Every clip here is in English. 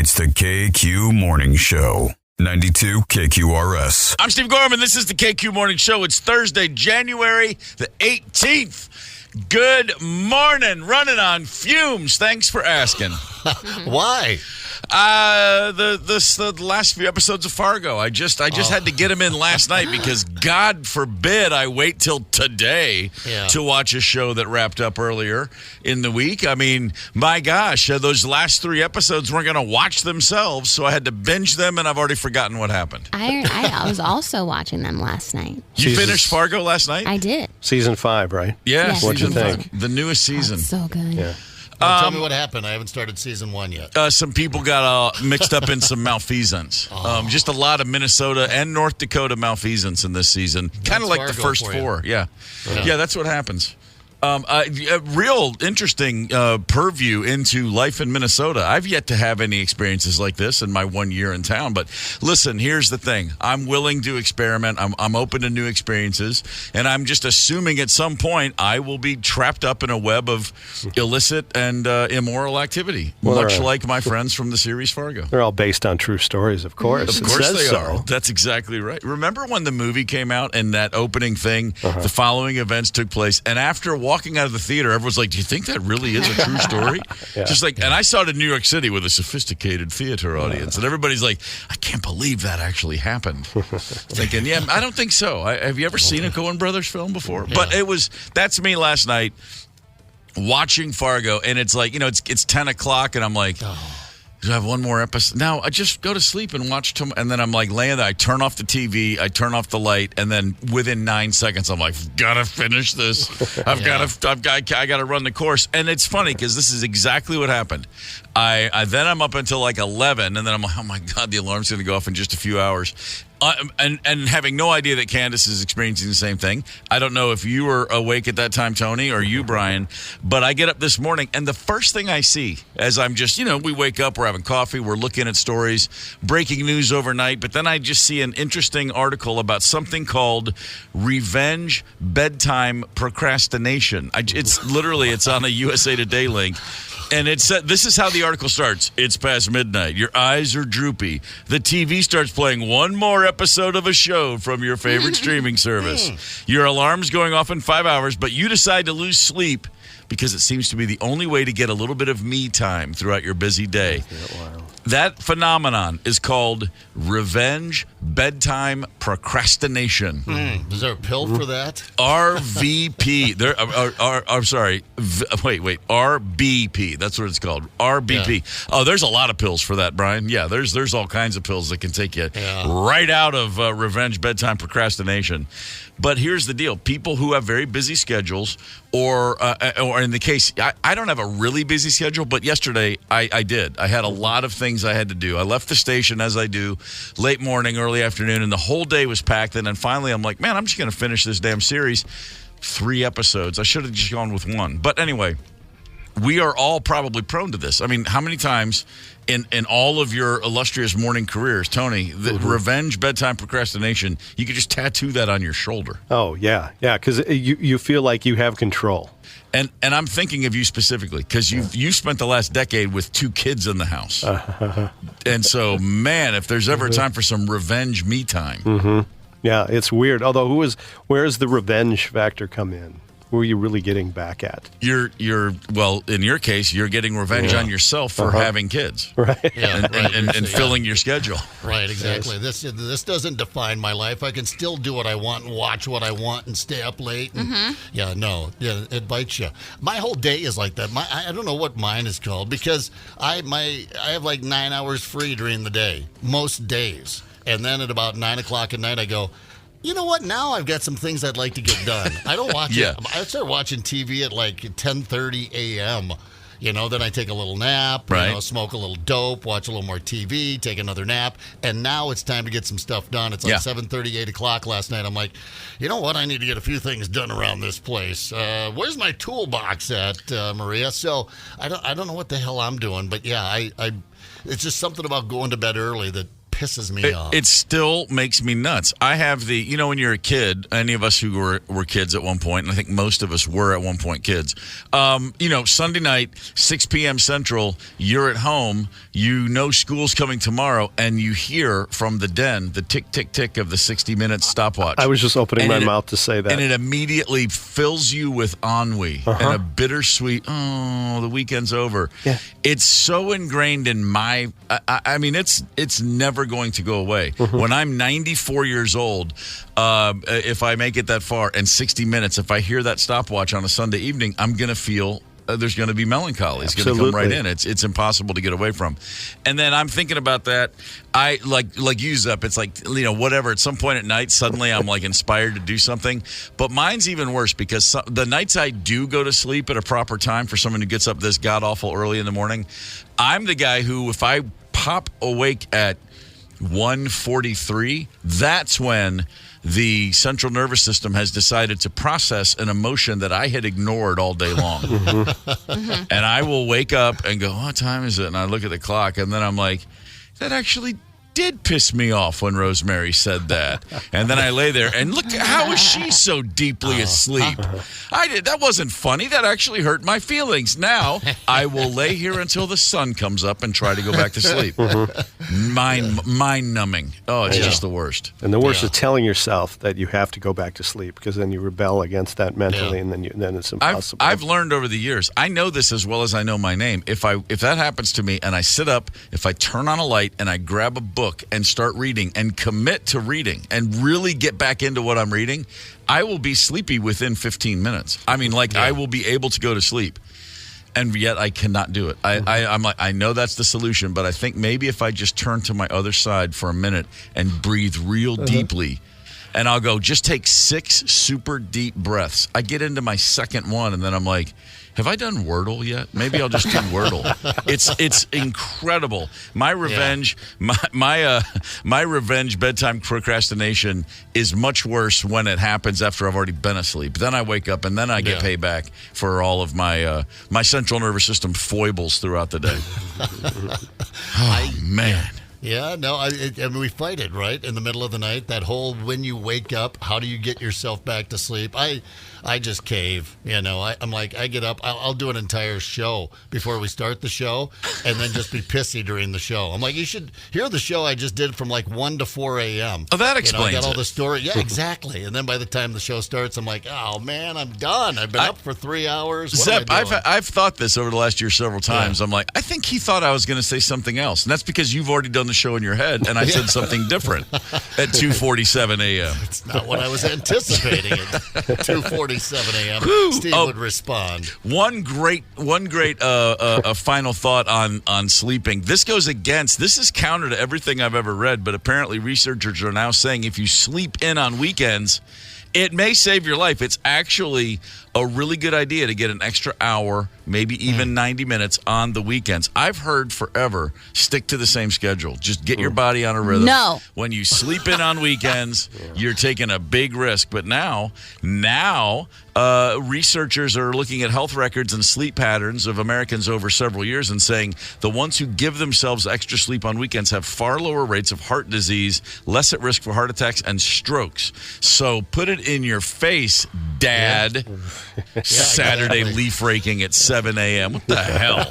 It's the KQ Morning Show. 92 KQRS. I'm Steve Gorman. This is the KQ Morning Show. It's Thursday, January the 18th. Good morning. Running on fumes. Thanks for asking. Why? The last few episodes of Fargo. I just had to get them in last night because God forbid I wait till today to watch a show that wrapped up earlier in the week. I mean, my gosh, those last 3 episodes weren't going to watch themselves, so I had to binge them, and I've already forgotten what happened. I was also watching them last night. You finished Fargo last night? I did. Season 5, right? Yeah. What'd you think? The newest season. Oh, so good. Yeah. Tell me what happened. I haven't started season 1 yet. Some people got mixed up in some malfeasance. Just a lot of Minnesota and North Dakota malfeasance in this season. Kind of like the first 4. Yeah, that's what happens. A real interesting purview into life in Minnesota. I've yet to have any experiences like this in my 1 year in town. But listen, here's the thing. I'm willing to experiment. I'm open to new experiences. And I'm just assuming at some point I will be trapped up in a web of illicit and immoral activity. Much like my friends from the series Fargo. They're all based on true stories, of course. Of course they are. That's exactly right. Remember when the movie came out and that opening thing, the following events took place, and after walking out of the theater, everyone's like, do you think that really is a true story? And I saw it in New York City with a sophisticated theater audience, and everybody's like, I can't believe that actually happened. Thinking, I don't think so. Have you ever seen a Coen Brothers film before? Yeah. But that's me last night watching Fargo, and it's like, it's 10 o'clock, and I'm like, do I have one more episode? Now, I just go to sleep and watch and then I'm like laying there. I turn off the TV, I turn off the light, and then within 9 seconds, I'm like, gotta finish this. I gotta run the course. And it's funny because this is exactly what happened. Then I'm up until like 11, and then I'm like, oh my God, the alarm's gonna go off in just a few hours. And having no idea that Candace is experiencing the same thing. I don't know if you were awake at that time, Tony, or you, Brian, but I get up this morning, and the first thing I see as I'm just, we wake up, we're having coffee, we're looking at stories, breaking news overnight, but then I just see an interesting article about something called revenge bedtime procrastination. It's on a USA Today link. And this is how the article starts. It's past midnight. Your eyes are droopy. The TV starts playing one more episode of a show from your favorite streaming service. Your alarm's going off in 5 hours, but you decide to lose sleep because it seems to be the only way to get a little bit of me time throughout your busy day. Wow. That phenomenon is called revenge bedtime procrastination. Is there a pill for that? RVP. RBP. That's what it's called. RBP. Yeah. Oh, there's a lot of pills for that, Brian. Yeah, there's all kinds of pills that can take you right out of revenge bedtime procrastination. But here's the deal. People who have very busy schedules or in the case, I don't have a really busy schedule, but yesterday I did. I had a lot of things I had to do. I left the station as I do late morning, early afternoon, and the whole day was packed. And then finally I'm like, man, I'm just going to finish this damn series. 3 episodes. I should have just gone with 1. But anyway, we are all probably prone to this. I mean, how many times in all of your illustrious morning careers, Tony, the revenge bedtime procrastination, you could just tattoo that on your shoulder. Oh, yeah, because you feel like you have control. And I'm thinking of you specifically because you spent the last decade with 2 kids in the house. And so, man, if there's ever time for some revenge me time. Yeah, it's weird. Although, where does the revenge factor come in? Who are you really getting back at? Well, in your case, you're getting revenge on yourself for having kids. Right. Yeah, and filling your schedule. Right, exactly. Yes. This doesn't define my life. I can still do what I want and watch what I want and stay up late. And, it bites you. My whole day is like that. I don't know what mine is called because I have like 9 hours free during the day, most days. And then at about 9 o'clock at night, I go, you know what? Now I've got some things I'd like to get done. I don't watch it. I start watching TV at like 10:30 a.m. Then I take a little nap, smoke a little dope, watch a little more TV, take another nap, and now it's time to get some stuff done. It's like 7:30, 8 o'clock last night. I'm like, you know what? I need to get a few things done around this place. Where's my toolbox at, Maria? So I don't know what the hell I'm doing, but it's just something about going to bed early that pisses me off. It still makes me nuts. I have when you're a kid, any of us who were kids at one point, and I think most of us were at one point kids, Sunday night, 6 p.m. Central, you're at home, school's coming tomorrow, and you hear from the den the tick, tick, tick of the 60-minute stopwatch. I was just opening my mouth to say that. And it immediately fills you with ennui and a bittersweet, the weekend's over. Yeah. It's so ingrained in my, it's never going to go away. When I'm 94 years old, if I make it that far, and 60 minutes, if I hear that stopwatch on a Sunday evening, I'm going to feel there's going to be melancholy. It's going to come right in. It's impossible to get away from. And then I'm thinking about that. I like you, Zep. It's like, whatever. At some point at night, suddenly I'm like inspired to do something. But mine's even worse because the nights I do go to sleep at a proper time for someone who gets up this god-awful early in the morning, I'm the guy who, if I pop awake at 1:43, that's when the central nervous system has decided to process an emotion that I had ignored all day long. And I will wake up and go, what time is it? And I look at the clock, and then I'm like, that actually did piss me off when Rosemary said that. And then I lay there, and look, how is she so deeply asleep? That wasn't funny. That actually hurt my feelings. Now, I will lay here until the sun comes up and try to go back to sleep. Mind-numbing. Oh, it's just the worst. And the worst is telling yourself that you have to go back to sleep, because then you rebel against that mentally, and then it's impossible. I've learned over the years, I know this as well as I know my name. If that happens to me and I sit up, if I turn on a light and I grab a book and start reading and commit to reading and really get back into what I'm reading, I will be sleepy within 15 minutes. I will be able to go to sleep. And yet I cannot do it. I'm like, I know that's the solution, but I think maybe if I just turn to my other side for a minute and breathe real deeply, and I'll go, just take 6 super deep breaths. I get into my second one, and then I'm like, have I done Wordle yet? Maybe I'll just do Wordle. It's incredible. My revenge, my revenge bedtime procrastination is much worse when it happens after I've already been asleep. Then I wake up, and then I get payback for all of my my central nervous system foibles throughout the day. Man. Yeah, no, we fight it, right? In the middle of the night, that whole when you wake up, how do you get yourself back to sleep? I just cave, I'm like, I get up, I'll do an entire show before we start the show, and then just be pissy during the show. I'm like, you should hear the show I just did from like 1 to 4 a.m. Oh, that explains I got all it. the story. Yeah, exactly. And then by the time the show starts, I'm like, oh, man, I'm done. I've been up for 3 hours. Zep, I've thought this over the last year several times. Yeah. I'm like, I think he thought I was going to say something else. And that's because you've already done the show in your head, and I said something different at 2:47 a.m. It's not what I was anticipating at 2:47 a.m. Steve would respond. One great final thought on sleeping. This is counter to everything I've ever read, but apparently researchers are now saying if you sleep in on weekends, it may save your life. It's actually a really good idea to get an extra hour, maybe even 90 minutes on the weekends. I've heard forever, stick to the same schedule. Just get your body on a rhythm. No. When you sleep in on weekends, you're taking a big risk. But now, researchers are looking at health records and sleep patterns of Americans over several years and saying the ones who give themselves extra sleep on weekends have far lower rates of heart disease, less at risk for heart attacks and strokes. So put it in your face, Dad. Yeah, Saturday leaf raking at 7 a.m. What the hell?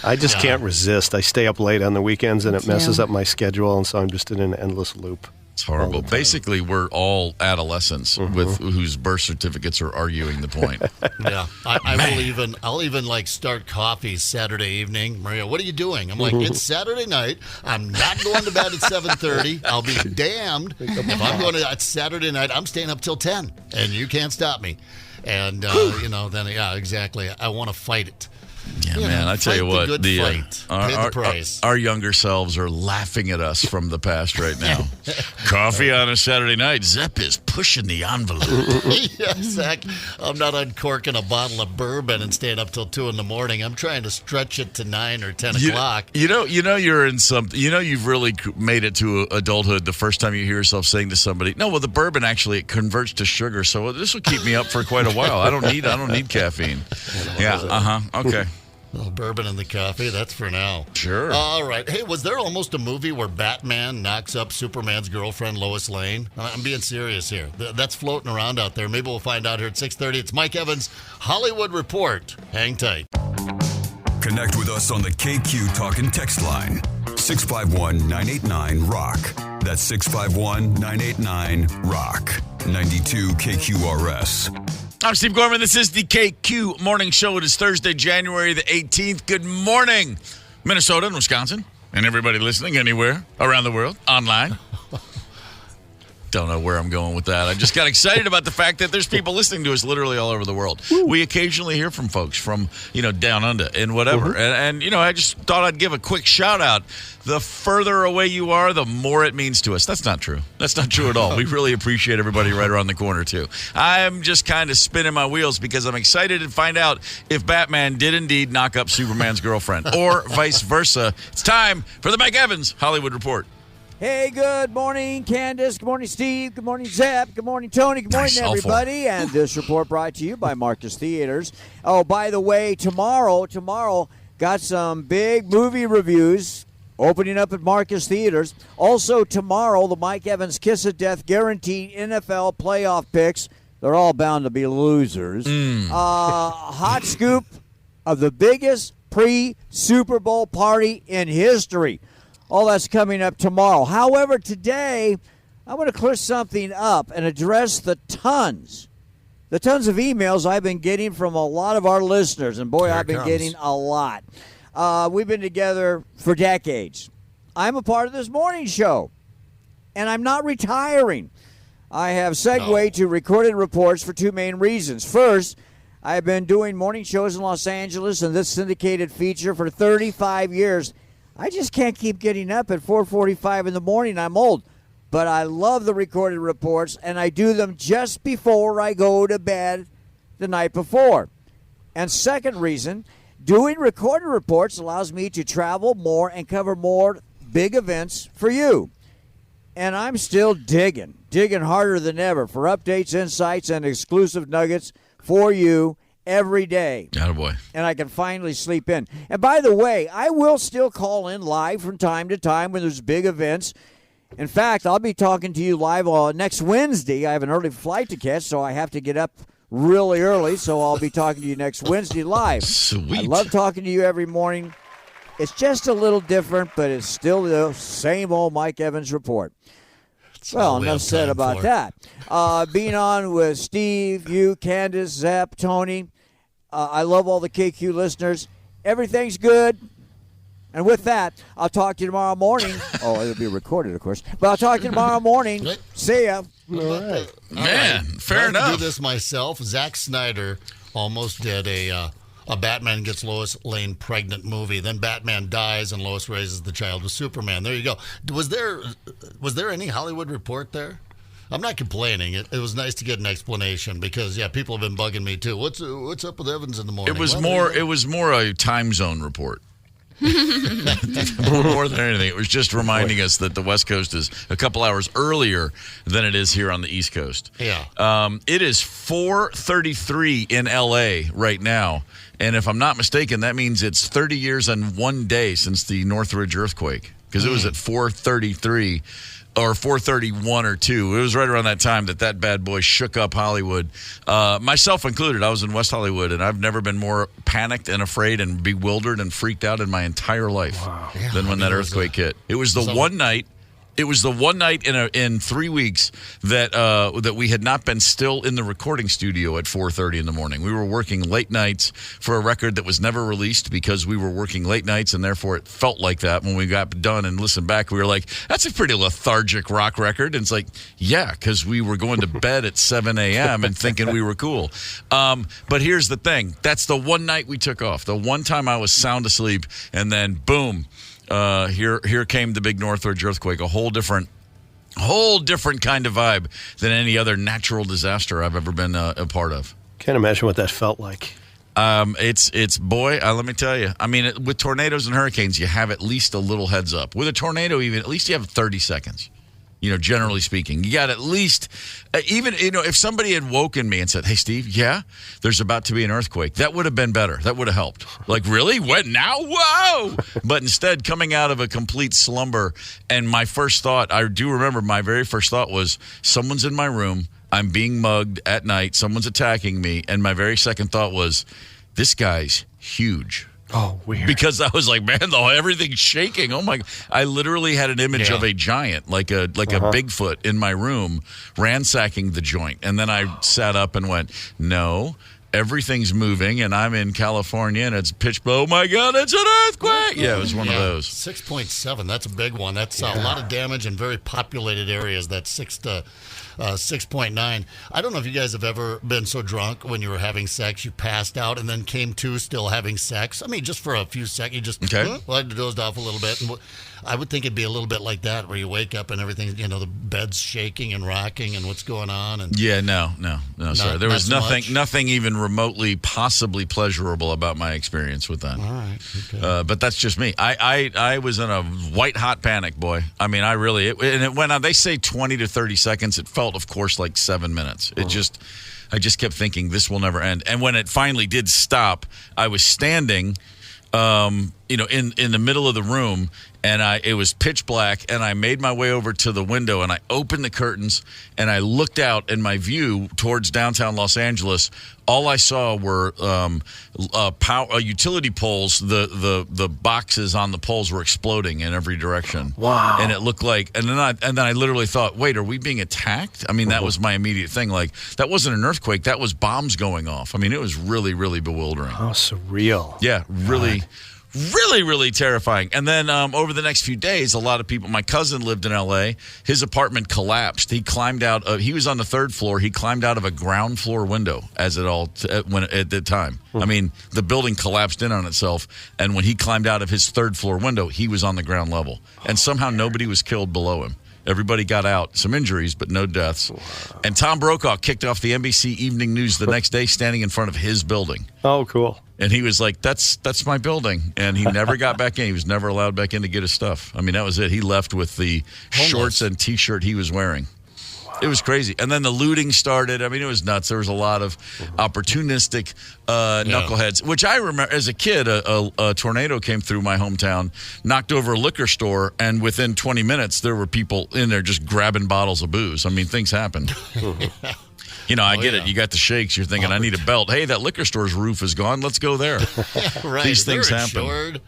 I just can't resist. I stay up late on the weekends, and it messes up my schedule, and so I'm just in an endless loop. It's horrible. Basically, we're all adolescents with whose birth certificates are arguing the point. Yeah, I'll even like start coffee Saturday evening. Maria, what are you doing? I'm like, it's Saturday night. I'm not going to bed at 7:30. I'll be damned if I'm going to Saturday night. I'm staying up till 10, and you can't stop me. And then exactly. I want to fight it. Yeah, man, I tell you what, our younger selves are laughing at us from the past right now. Coffee on a Saturday night. Zep is pushing the envelope. Yeah, Zach, I'm not uncorking a bottle of bourbon and staying up till 2 a.m. I'm trying to stretch it to 9 or 10 o'clock. You're in something. You've really made it to adulthood the first time you hear yourself saying to somebody, "No, well, the bourbon actually it converts to sugar, so this will keep me up for quite a while. I don't need caffeine." Yeah. Okay. A little bourbon in the coffee, that's for now. Sure. All right. Hey, was there almost a movie where Batman knocks up Superman's girlfriend, Lois Lane? I'm being serious here. That's floating around out there. Maybe we'll find out here at 6:30. It's Mike Evans' Hollywood Report. Hang tight. Connect with us on the KQ Talk and Text line. 651-989-ROCK. That's 651-989-ROCK. 92 KQRS. I'm Steve Gorman. This is the KQ Morning Show. It is Thursday, January the 18th. Good morning, Minnesota and Wisconsin, and everybody listening anywhere around the world, online. Don't know where I'm going with that. I just got excited about the fact that there's people listening to us literally all over the world. Woo. We occasionally hear from folks from, down under and whatever. Mm-hmm. And I just thought I'd give a quick shout out. The further away you are, the more it means to us. That's not true. That's not true at all. We really appreciate everybody right around the corner, too. I'm just kind of spinning my wheels because I'm excited to find out if Batman did indeed knock up Superman's girlfriend or vice versa. It's time for the Mike Evans Hollywood Report. Hey, good morning, Candace. Good morning, Steve. Good morning, Zep. Good morning, Tony. Good morning, everybody. And this report brought to you by Marcus Theaters. Oh, by the way, tomorrow, got some big movie reviews opening up at Marcus Theaters. Also, tomorrow, the Mike Evans Kiss of Death guaranteed NFL playoff picks. They're all bound to be losers. Hot scoop of the biggest pre-Super Bowl party in history. All that's coming up tomorrow. However, today, I want to clear something up and address the tons of emails I've been getting from a lot of our listeners. And, boy, I've been getting a lot. We've been together for decades. I'm a part of this morning show, and I'm not retiring. I have segued to recorded reports for two main reasons. First, I've been doing morning shows in Los Angeles and this syndicated feature for 35 years. I just can't keep getting up at 4:45 in the morning. I'm old. But I love the recorded reports, and I do them just before I go to bed the night before. And second reason, doing recorded reports allows me to travel more and cover more big events for you. And I'm still digging harder than ever for updates, insights, and exclusive nuggets for you every day. Attaboy. And I can finally sleep in. And by the way, I will still call in live from time to time when there's big events. In fact, I'll be talking to you live next Wednesday. I have an early flight to catch, so I have to get up really early, so I'll be talking to you next Wednesday live. Sweet. I love talking to you every morning. It's just a little different, but it's still the same old Mike Evans report. Well, enough said about that. Being on with Steve, you, Candace, Zep, Tony. I love all the KQ listeners. Everything's good. And with that, I'll talk to you tomorrow morning. Oh, it'll be recorded, of course. But I'll talk to you tomorrow morning. See ya. All right. Man, fair enough. I do this myself. Zack Snyder almost did a Batman gets Lois Lane pregnant movie. Then Batman dies and Lois raises the child with Superman. There you go. Was there any Hollywood report there? I'm not complaining. It was nice to get an explanation because people have been bugging me too. What's up with Evans in the morning? It was more a time zone report. More than anything, it was just reminding us that the West Coast is a couple hours earlier than it is here on the East Coast. Yeah. It is 4:33 in L.A. right now, and if I'm not mistaken, that means it's 30 years and 1 day since the Northridge earthquake because it was at 4:33. Or 4:31 or 2. It was right around that time that bad boy shook up Hollywood, myself included. I was in West Hollywood, and I've never been more panicked and afraid and bewildered and freaked out in my entire life than when that earthquake hit. It was the one night. It was the one night in 3 weeks that we had not been still in the recording studio at 4:30 in the morning. We were working late nights for a record that was never released because we were working late nights, and therefore it felt like that. When we got done and listened back, we were like, that's a pretty lethargic rock record. And it's like, yeah, because we were going to bed at 7 a.m. and thinking we were cool. But here's the thing. That's the one night we took off. The one time I was sound asleep, and then boom. Here came the big Northridge earthquake, a whole different kind of vibe than any other natural disaster I've ever been a part of. Can't imagine what that felt like. It's boy, let me tell you. I mean, with tornadoes and hurricanes, you have at least a little heads up. With a tornado, even at least you have 30 seconds. Generally speaking. You got at least, even, if somebody had woken me and said, hey, Steve, there's about to be an earthquake, that would have been better. That would have helped. Like, really? What now? Whoa! But instead, coming out of a complete slumber, and my first thought, I do remember my very first thought was, someone's in my room, I'm being mugged at night, someone's attacking me, and my very second thought was, this guy's huge. Oh, weird. Because I was like, man, everything's shaking. Oh my! I literally had an image of a giant, like a Bigfoot, in my room, ransacking the joint. And then I sat up and went, no, everything's moving, and I'm in California, and it's pitch. Oh my God, it's an earthquake! Yeah, it was one of those. 6.7. That's a big one. That's a lot of damage in very populated areas. That's 6.9. I don't know if you guys have ever been so drunk when you were having sex, you passed out and then came to still having sex. I mean, just for a few seconds, you just dozed off a little bit. And I would think it'd be a little bit like that, where you wake up and everything, the bed's shaking and rocking and what's going on. And no, sorry. There was nothing even remotely possibly pleasurable about my experience with that. All right. Okay. But that's just me. I was in a white hot panic, boy. I mean, it went on. They say 20 to 30 seconds. It felt, of course, like 7 minutes. I just kept thinking this will never end. And when it finally did stop, I was standing, in the middle of the room, and it was pitch black, and I made my way over to the window, and I opened the curtains, and I looked out, and my view towards downtown Los Angeles, all I saw were utility poles. The boxes on the poles were exploding in every direction. Wow! And it looked like, and then I literally thought, wait, are we being attacked? I mean, that was my immediate thing. Like, that wasn't an earthquake; that was bombs going off. I mean, it was really, really bewildering. How surreal! Yeah, really. Really, really terrifying. And then over the next few days, a lot of people, my cousin lived in L.A., his apartment collapsed. He climbed out, he was on the third floor. He climbed out of a ground floor window at the time. I mean, the building collapsed in on itself. And when he climbed out of his third floor window, he was on the ground level. And somehow nobody was killed below him. Everybody got out, some injuries, but no deaths. Wow. And Tom Brokaw kicked off the NBC Evening News the next day, standing in front of his building. Oh, cool. And he was like, that's my building. And he never got back in. He was never allowed back in to get his stuff. I mean, that was it. He left with the shorts and T-shirt he was wearing. Wow. It was crazy. And then the looting started. I mean, it was nuts. There was a lot of opportunistic knuckleheads, which I remember as a kid, a tornado came through my hometown, knocked over a liquor store, and within 20 minutes, there were people in there just grabbing bottles of booze. I mean, things happened. I get it. You got the shakes. You're thinking, I need a belt. Hey, that liquor store's roof is gone. Let's go there. Right. These things happen.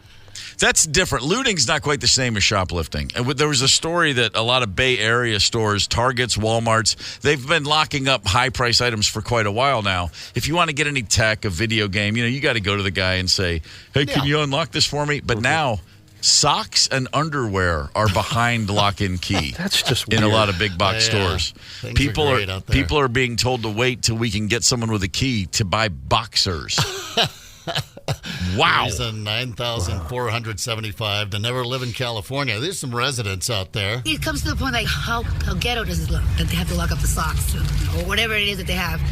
That's different. Looting's not quite the same as shoplifting. And there was a story that a lot of Bay Area stores, Targets, Walmarts, they've been locking up high-price items for quite a while now. If you want to get any tech, a video game, you got to go to the guy and say, hey, can you unlock this for me? But now, socks and underwear are behind lock and key. That's just weird. In a lot of big box stores. People are being told to wait till we can get someone with a key to buy boxers. Wow. Reason 9,475 to never live in California. There's some residents out there. It comes to the point like how ghetto does it look that they have to lock up the socks or whatever it is that they have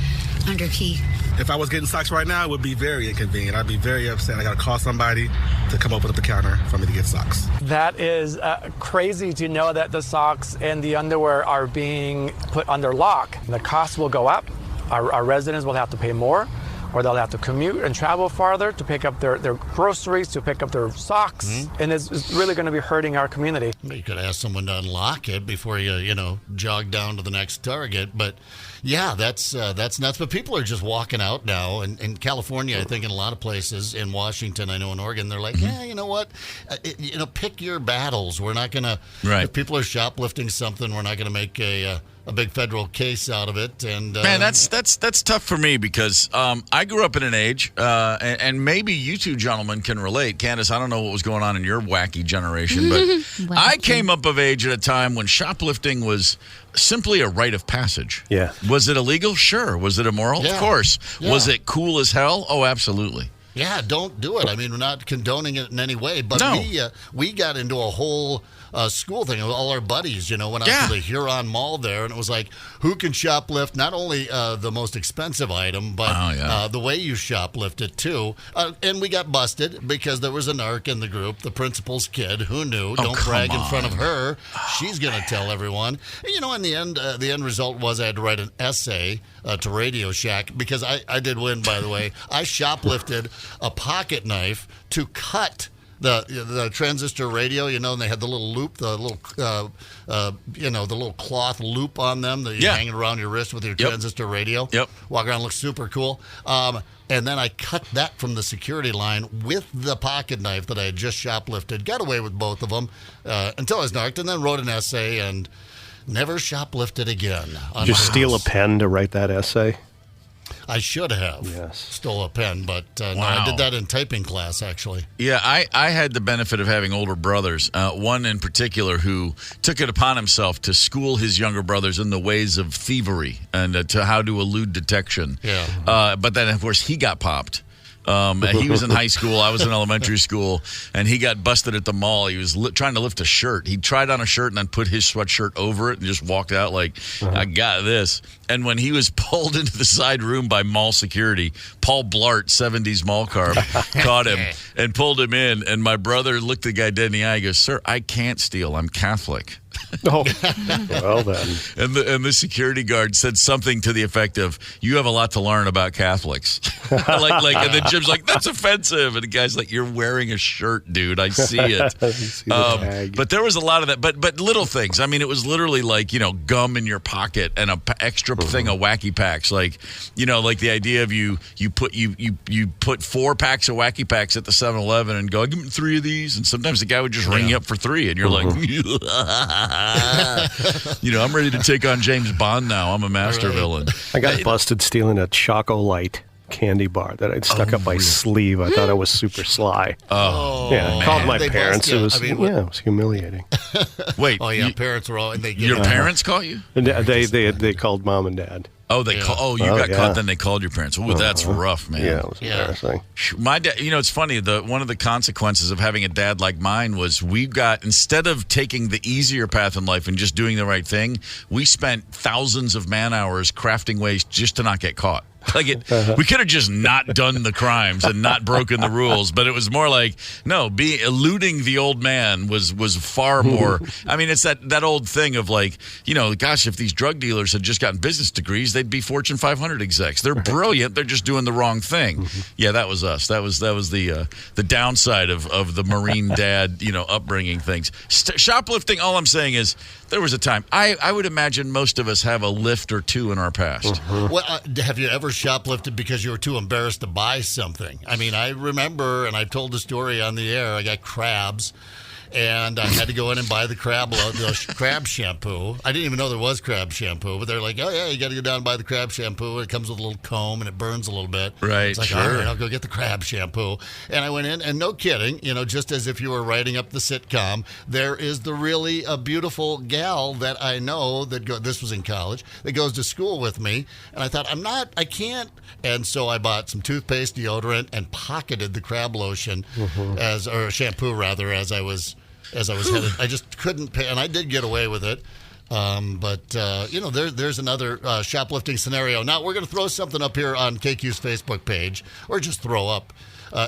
under key. If I was getting socks right now, it would be very inconvenient. I'd be very upset. I got to call somebody to come open up the counter for me to get socks. That is crazy to know that the socks and the underwear are being put under lock. The cost will go up. Our residents will have to pay more, or they'll have to commute and travel farther to pick up their groceries, to pick up their socks, and it's really going to be hurting our community. You could ask someone to unlock it before you jog down to the next Target, but yeah, that's nuts. But people are just walking out now, and in California, I think in a lot of places, in Washington, I know in Oregon, they're like, yeah, you know what, pick your battles. We're not going to, if people are shoplifting something, we're not going to make a big federal case out of it. And man, that's tough for me because I grew up in an age, and maybe you two gentlemen can relate. Candace, I don't know what was going on in your wacky generation, but I came up of age at a time when shoplifting was simply a rite of passage. Yeah. Was it illegal? Sure. Was it immoral? Yeah. Of course. Yeah. Was it cool as hell? Oh, absolutely. Yeah, don't do it. I mean, we're not condoning it in any way, but we got into a whole school thing. All our buddies, went out to the Huron Mall there, and it was like, who can shoplift not only the most expensive item, but the way you shoplift it too. And we got busted because there was a narc in the group, the principal's kid. Who knew? Don't brag in front of her. She's going to tell everyone. And, in the end result was I had to write an essay to Radio Shack because I did win, by the way. I shoplifted a pocket knife to cut the transistor radio, and they had the little loop, the little cloth loop on them that you hang it around your wrist with your transistor radio. Yep. Walk around, look super cool. And then I cut that from the security line with the pocket knife that I had just shoplifted. Got away with both of them until I was narked, and then wrote an essay and never shoplifted again. Did you steal a pen to write that essay? I should have stole a pen, but no, I did that in typing class, actually. Yeah, I had the benefit of having older brothers, one in particular who took it upon himself to school his younger brothers in the ways of thievery and to how to elude detection. Yeah. But then, of course, he got popped. He was in high school. I was in elementary school, and he got busted at the mall. He was trying to lift a shirt. He tried on a shirt and then put his sweatshirt over it and just walked out like, I got this. And when he was pulled into the side room by mall security, Paul Blart, 70s mall carb, caught him and pulled him in. And my brother looked the guy dead in the eye and goes, "Sir, I can't steal. I'm Catholic." Oh, well then. And the security guard said something to the effect of, "You have a lot to learn about Catholics." And then Jim's like, "That's offensive." And the guy's like, "You're wearing a shirt, dude. I see it." But there was a lot of that. But little things. I mean, it was literally like, gum in your pocket and a extra thing of Wacky Packs. Like, like the idea of you put 4 packs of Wacky Packs at the 7-Eleven and go, "Give me 3 of these." And sometimes the guy would just ring you up for 3. And you're like, I'm ready to take on James Bond now. I'm a master villain. I got busted stealing a Choco Light candy bar that I'd stuck up my sleeve. I thought I was super sly. Oh, yeah. man. Called my parents. It was it was humiliating. Wait. Oh yeah, parents were all. Your parents caught you? They called mom and dad. Oh, you got caught. Then they called your parents. Oh, that's rough, man. Yeah, it was embarrassing. My dad. It's funny. One of the consequences of having a dad like mine was instead of taking the easier path in life and just doing the right thing, we spent thousands of man hours crafting ways just to not get caught. We could have just not done the crimes and not broken the rules, but it was more like, no, eluding the old man was far more. I mean, it's that old thing of like, gosh, if these drug dealers had just gotten business degrees, they'd be Fortune 500 execs. They're brilliant. They're just doing the wrong thing. Yeah, that was us. That was the downside of the Marine dad, upbringing things. Shoplifting. All I'm saying is there was a time. I would imagine most of us have a lift or two in our past. Well, have you ever shoplifted because you were too embarrassed to buy something? I mean, I remember, and I've told the story on the air, I got crabs, and I had to go in and buy the crab shampoo. I didn't even know there was crab shampoo, but they're like, "Oh yeah, you got to go down and buy the crab shampoo. It comes with a little comb and it burns a little bit." Right. It's like, sure. All right, I'll go get the crab shampoo. And I went in, and no kidding, just as if you were writing up the sitcom, there is the really beautiful gal that I know this was in college, that goes to school with me, and I thought, I can't. And so I bought some toothpaste, deodorant, and pocketed the crab lotion or shampoo rather, as I was headed. I just couldn't pay, and I did get away with it. But there's another shoplifting scenario. Now, we're going to throw something up here on KQ's Facebook page, or just throw up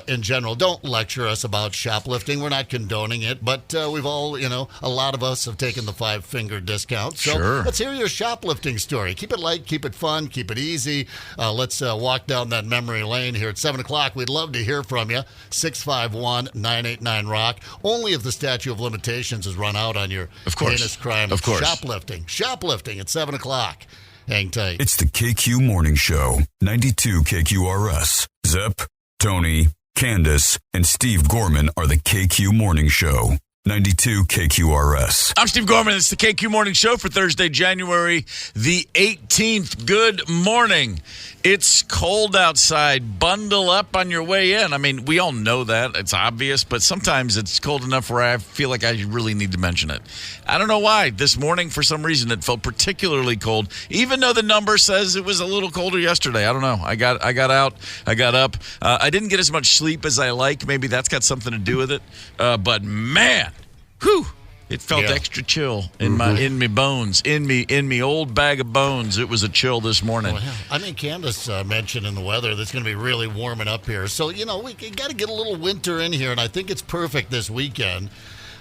in general. Don't lecture us about shoplifting. We're not condoning it, but we've all, a lot of us have taken the 5-finger discount. So let's hear your shoplifting story. Keep it light, keep it fun, keep it easy. Let's walk down that memory lane here at 7 o'clock. We'd love to hear from you. 651-989-ROCK. Only if the statute of limitations has run out on your heinous crime of shoplifting. Shoplifting at 7 o'clock. Hang tight. It's the KQ Morning Show, 92 KQRS. Zep, Tony, Candace, and Steve Gorman are the KQ Morning Show. 92 KQRS. I'm Steve Gorman. It's the KQ Morning Show for Thursday, January the 18th. Good morning. It's cold outside. Bundle up on your way in. I mean, we all know that. It's obvious, but sometimes it's cold enough where I feel like I really need to mention it. I don't know why. This morning, for some reason, it felt particularly cold, even though the number says it was a little colder yesterday. I don't know. I got out. I got up. I didn't get as much sleep as I like. Maybe that's got something to do with it. But man, whew, it felt extra chill in my bones, in me old bag of bones. It was a chill this morning. Well, I mean, Candace mentioned in the weather that's going to be really warming up here. So, we got to get a little winter in here, and I think it's perfect this weekend.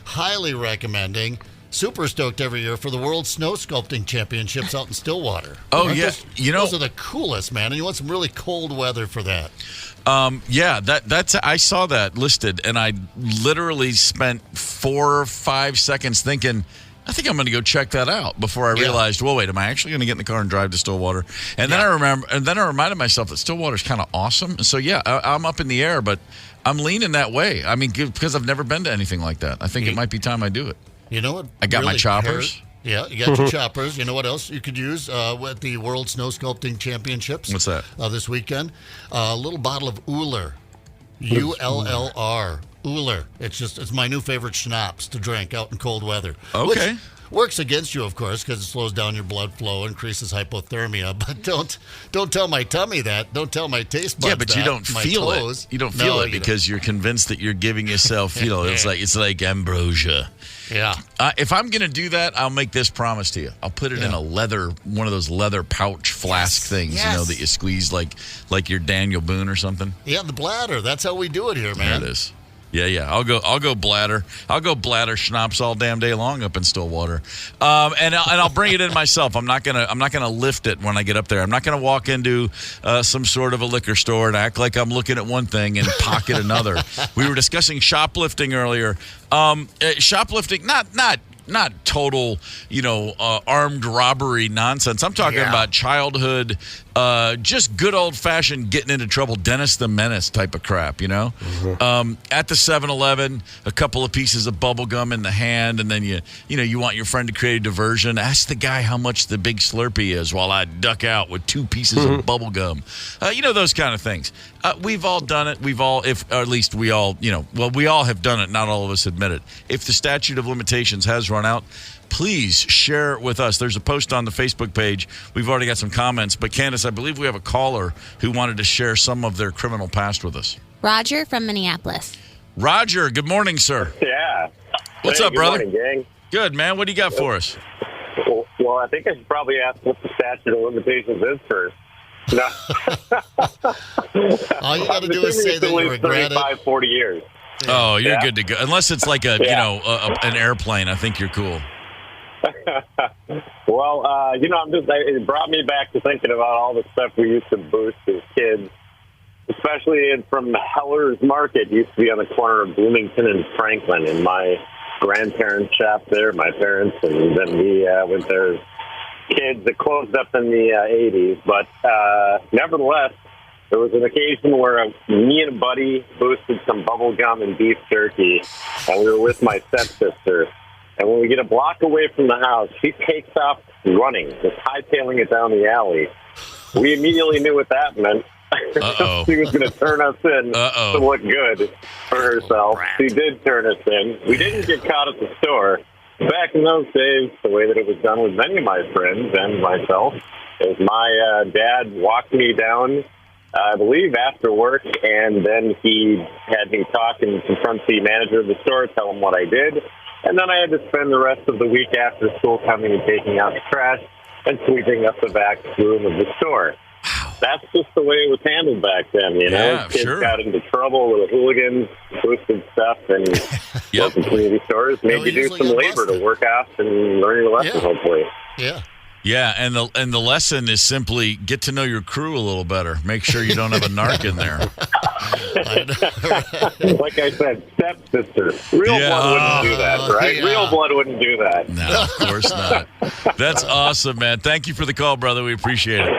Highly recommending. Super stoked every year for the World Snow Sculpting Championships out in Stillwater. Oh, yeah. Those are the coolest, man, and you want some really cold weather for that. That's I saw that listed, and I literally spent 4 or 5 seconds thinking, I think I'm going to go check that out before I realized, well, wait, am I actually going to get in the car and drive to Stillwater? And then I reminded myself that Stillwater's kind of awesome. And so, I'm up in the air, but I'm leaning that way. I mean, because I've never been to anything like that. I think it might be time I do it. You know what? I got my choppers. Yeah, you got your choppers. You know what else you could use at the World Snow Sculpting Championships? What's that? This weekend? A little bottle of Uller. ULLR. Uller. It's my new favorite schnapps to drink out in cold weather. Okay. Which works against you, of course, because it slows down your blood flow, increases hypothermia. But don't tell my tummy that. Don't tell my taste buds that. Yeah, but you don't feel it. You don't feel it because you're convinced that you're giving yourself, it's like ambrosia. Yeah. If I'm going to do that, I'll make this promise to you. I'll put it in one of those leather pouch flask things, that you squeeze like your Daniel Boone or something. Yeah, the bladder. That's how we do it here, man. There it is. Yeah. I'll go bladder. I'll go bladder schnapps all damn day long up in Stillwater. And I'll bring it in myself. I'm not gonna lift it when I get up there. I'm not gonna walk into some sort of a liquor store and act like I'm looking at one thing and pocket another. We were discussing shoplifting earlier. Shoplifting, not total, armed robbery nonsense. I'm talking about childhood, just good old-fashioned getting into trouble, Dennis the Menace type of crap, At the 7-Eleven, a couple of pieces of bubble gum in the hand, and then you want your friend to create a diversion. Ask the guy how much the big Slurpee is while I duck out with 2 pieces of bubble gum. Those kind of things. We've all done it. We all have done it. Not all of us admit it. If the statute of limitations has run out, please share it with us. There's a post on the Facebook page. We've already got some comments. But, Candace, I believe we have a caller who wanted to share some of their criminal past with us. Roger from Minneapolis. Roger, good morning, sir. Yeah. What's up, brother? Good morning, gang. Good, man. What do you got for us? Well, I think I should probably ask what the statute of limitations is first. No. All you got to do is say that you regret 35, 40 years. Oh, you're good to go. Unless it's like an airplane, I think you're cool. Well, it brought me back to thinking about all the stuff we used to boost as kids, especially from Heller's Market. It used to be on the corner of Bloomington and Franklin, and my grandparents shopped there, my parents, and then we went there as kids. It closed up in the 80s, but nevertheless, there was an occasion where me and a buddy boosted some bubble gum and beef jerky, and we were with my stepsister. And when we get a block away from the house, she takes off running, just hightailing it down the alley. We immediately knew what that meant. She was going to turn us in to look good for herself. She did turn us in. We didn't get caught at the store. Back in those days, the way that it was done with many of my friends and myself is my dad walked me down, I believe, after work, and then he had me talk and confront the manager of the store, tell him what I did. And then I had to spend the rest of the week after school coming and taking out the trash and sweeping up the back room of the store. That's just the way it was handled back then, Yeah, Kids sure. got into trouble with the hooligans, boosted stuff, and local community stores made you do some labor to work off and learn your lesson, hopefully. Yeah. Yeah, and the lesson is simply get to know your crew a little better. Make sure you don't have a narc in there. Like I said, stepsister. Real blood wouldn't do that, right? Yeah. Real blood wouldn't do that. No, of course not. That's awesome, man. Thank you for the call, brother. We appreciate it.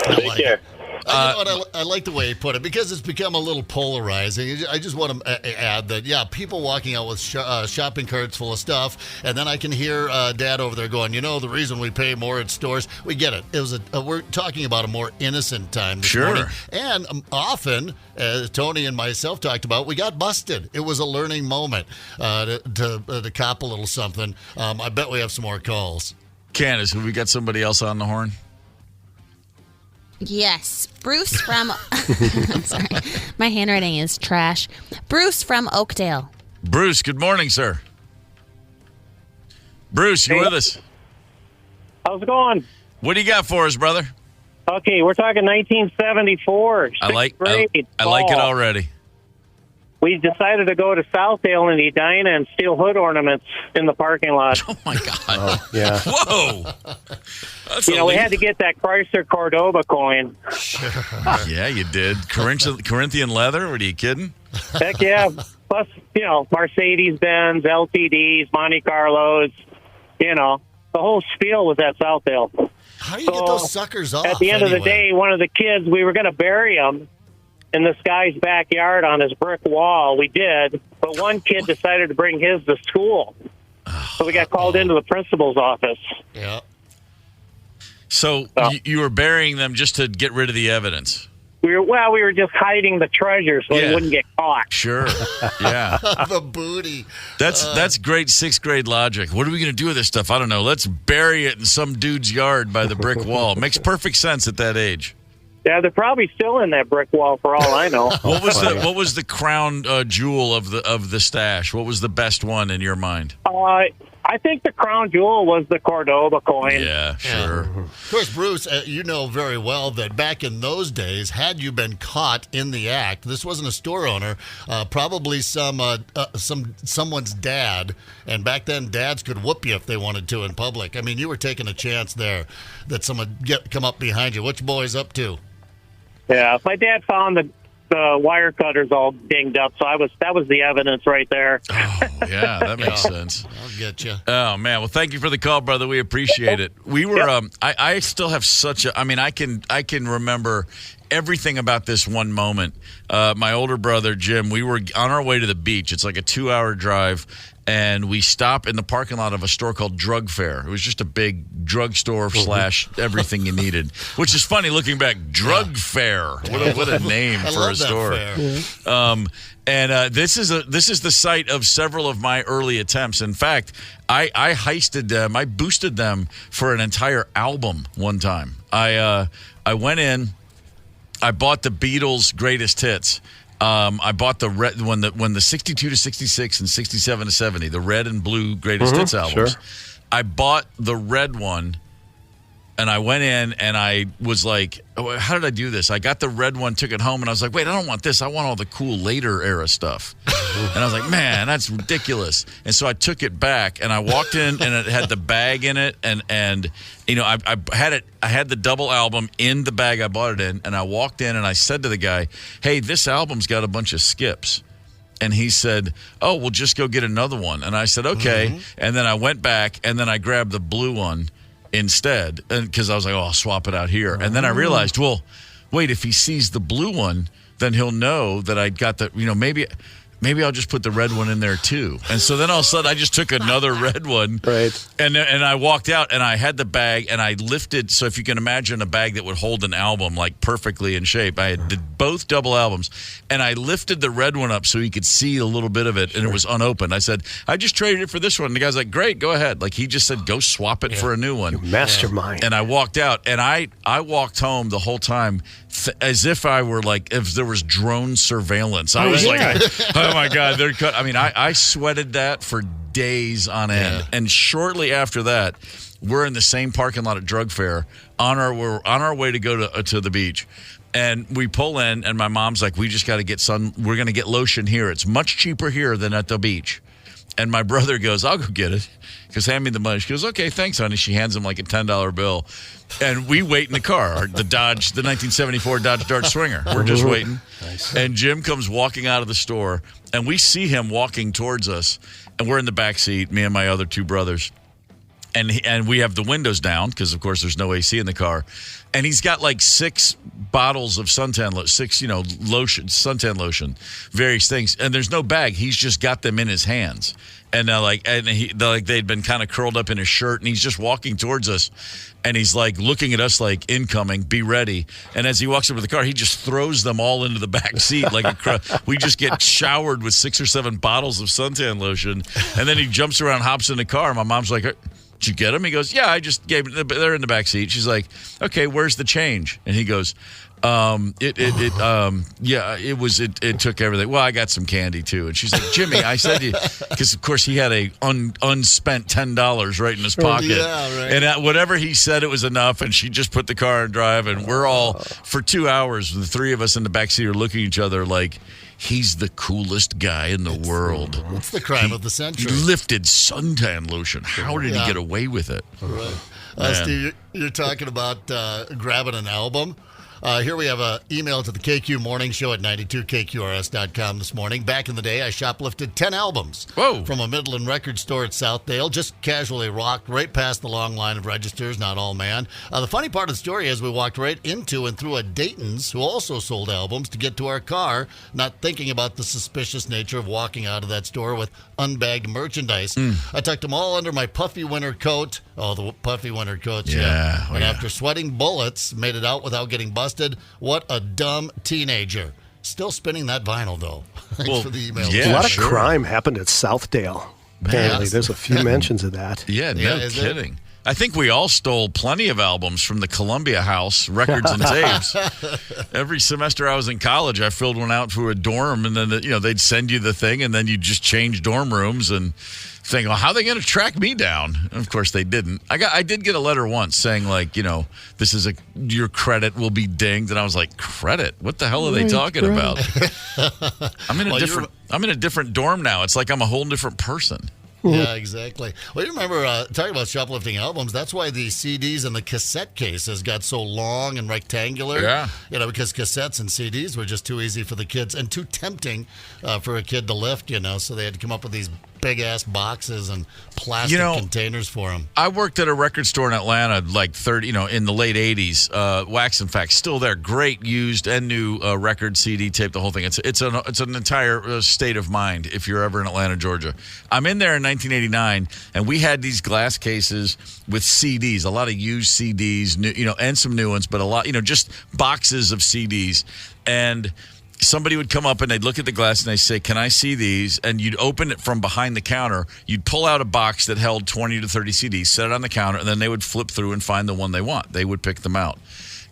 Take care. You know what, I like the way he put it because it's become a little polarizing. I just want to add that, people walking out with shopping carts full of stuff, and then I can hear Dad over there going, the reason we pay more at stores, we get it. It was we're talking about a more innocent time this morning. And often, as Tony and myself talked about, we got busted. It was a learning moment to cop a little something. I bet we have some more calls. Candace, have we got somebody else on the horn? Yes. Bruce from... I'm sorry. My handwriting is trash. Bruce from Oakdale. Bruce, good morning, sir. Bruce, you with us? How's it going? What do you got for us, brother? Okay, we're talking 1974. I like it already. We decided to go to Southdale in Edina and steal hood ornaments in the parking lot. Oh, my God. Oh, yeah. Whoa. That's we had to get that Chrysler Cordoba coin. Yeah, you did. Corinthian leather? What, are you kidding? Heck yeah. Plus, Mercedes-Benz, LTDs, Monte Carlos, the whole spiel was at Southdale. How do you get those suckers off? At the end of the day, one of the kids, we were going to bury him in this guy's backyard on his brick wall. We did, but one kid decided to bring his to school. So we got called into the principal's office. Yeah. So you were burying them just to get rid of the evidence? We were just hiding the treasure so he wouldn't get caught. Sure. Yeah. The booty. That's great 6th grade logic. What are we going to do with this stuff? I don't know. Let's bury it in some dude's yard by the brick wall. Makes perfect sense at that age. Yeah, they're probably still in that brick wall for all I know. What was the crown jewel of the stash? What was the best one in your mind? I think the crown jewel was the Cordoba coin. Yeah, sure. Of course, Bruce, you know very well that back in those days, had you been caught in the act, this wasn't a store owner, probably someone's dad, and back then dads could whoop you if they wanted to in public. I mean, you were taking a chance there that someone come up behind you. What you boys up to? Yeah, my dad found the wire cutters all dinged up, so that was the evidence right there. Oh, yeah, that makes sense. I'll get you. Oh, man. Well, thank you for the call, brother. We appreciate it. We were, I still have I can remember everything about this one moment. My older brother, Jim, we were on our way to the beach. It's like a 2-hour drive. And we stop in the parking lot of a store called Drug Fair. It was just a big drugstore / everything you needed, which is funny looking back. Drug Fair. What a name for a store. This is the site of several of my early attempts. In fact, I heisted them. I boosted them for an entire album one time. I went in. I bought the Beatles' greatest hits. I bought the red when the 62 to 66 and 67 to 70, the red and blue greatest hits albums. Sure. I bought the red one, and I went in and I was like, oh, how did I do this? I got the red one, took it home, and I was like, wait, I don't want this. I want all the cool later era stuff. And I was like, man, that's ridiculous. And so I took it back, and I walked in, and it had the bag in it, and I had the double album in the bag I bought it in, and I walked in, and I said to the guy, hey, this album's got a bunch of skips. And he said, oh, well, just go get another one. And I said, okay. Mm-hmm. And then I went back, and then I grabbed the blue one instead, because I was like, oh, I'll swap it out here. And then I realized, well, wait, if he sees the blue one, then he'll know that I got the, maybe I'll just put the red one in there too. And so then all of a sudden I just took another red one. Right. And I walked out and I had the bag and I lifted. So if you can imagine a bag that would hold an album like perfectly in shape, I had both double albums and I lifted the red one up so he could see a little bit of it and it was unopened. I said, I just traded it for this one. And the guy's like, great, go ahead. Like he just said, go swap it for a new one. You mastermind. And I walked out and I walked home the whole time as if I were like, if there was drone surveillance. I was like, oh my God, they're cut. I mean, I sweated that for days on end. Yeah. And shortly after that, we're in the same parking lot at Drug Fair we're on our way to go to the beach. And we pull in and my mom's like, we just got to get we're going to get lotion here. It's much cheaper here than at the beach. And my brother goes, I'll go get it. He goes, hand me the money. She goes, okay, thanks, honey. She hands him like a $10 bill. And we wait in the car, the 1974 Dodge Dart Swinger. We're just waiting. Nice. And Jim comes walking out of the store, and we see him walking towards us. And we're in the back seat, me and my other two brothers. and we have the windows down because, of course, there's no AC in the car. And he's got like 6 bottles of suntan lotion, 6, lotion, suntan lotion, various things. And there's no bag. He's just got them in his hands. And they'd been kind of curled up in his shirt, and he's just walking towards us, and he's like looking at us like incoming, be ready. And as he walks up to the car, he just throws them all into the back seat like we just get showered with 6 or 7 bottles of suntan lotion, and then he jumps around, hops in the car. My mom's like, "Did you get them?" He goes, "Yeah, I just gave it. They're in the back seat." She's like, "Okay, where's the change?" And he goes, it took everything. Well, I got some candy too. And she's like, "Jimmy, I said to you," because of course he had a unspent $10 right in his pocket. Yeah, right. And whatever he said, it was enough. And she just put the car in drive, and we're all for 2 hours. The 3 of us in the back seat are looking at each other like, he's the coolest guy in the world. It's the crime of the century. He lifted suntan lotion. How did he get away with it? Right. Steve, you're talking about grabbing an album. Here we have an email to the KQ Morning Show at 92KQRS.com this morning. Back in the day, I shoplifted 10 albums from a Midland record store at Southdale. Just casually walked right past the long line of registers, not all man. The funny part of the story is we walked right into and through a Dayton's who also sold albums to get to our car, not thinking about the suspicious nature of walking out of that store with unbagged merchandise. I tucked them all under my puffy winter coat. Oh, the puffy winter coats, yeah. And after sweating bullets, made it out without getting busted. What a dumb teenager. Still spinning that vinyl, though. Thanks for the email. Yeah, a lot of crime happened at Southdale. Apparently, there's a few mentions of that. Yeah, no kidding. I think we all stole plenty of albums from the Columbia House, records and tapes. Every semester I was in college, I filled one out for a dorm, and then they'd send you the thing, and then you just change dorm rooms and think, well, how are they going to track me down? And of course, they didn't. I did get a letter once saying, like, this is your credit will be dinged, and I was like, credit? What the hell are they talking about? I'm in a different dorm now. It's like I'm a whole different person. Yeah, exactly. Well, you remember talking about shoplifting albums. That's why the CDs and the cassette cases got so long and rectangular. Yeah. Because cassettes and CDs were just too easy for the kids and too tempting for a kid to lift, so they had to come up with these big-ass boxes and plastic containers for them. I worked at a record store in Atlanta, like in the late 80s. Wax, in fact, still there. Great used and new record, CD, tape, the whole thing. It's an entire state of mind if you're ever in Atlanta, Georgia. I'm in there in 1989, and we had these glass cases with CDs, a lot of used CDs, and some new ones, but a lot, just boxes of CDs. And somebody would come up and they'd look at the glass and they'd say, "Can I see these?" And you'd open it from behind the counter. You'd pull out a box that held 20 to 30 CDs, set it on the counter, and then they would flip through and find the one they want. They would pick them out.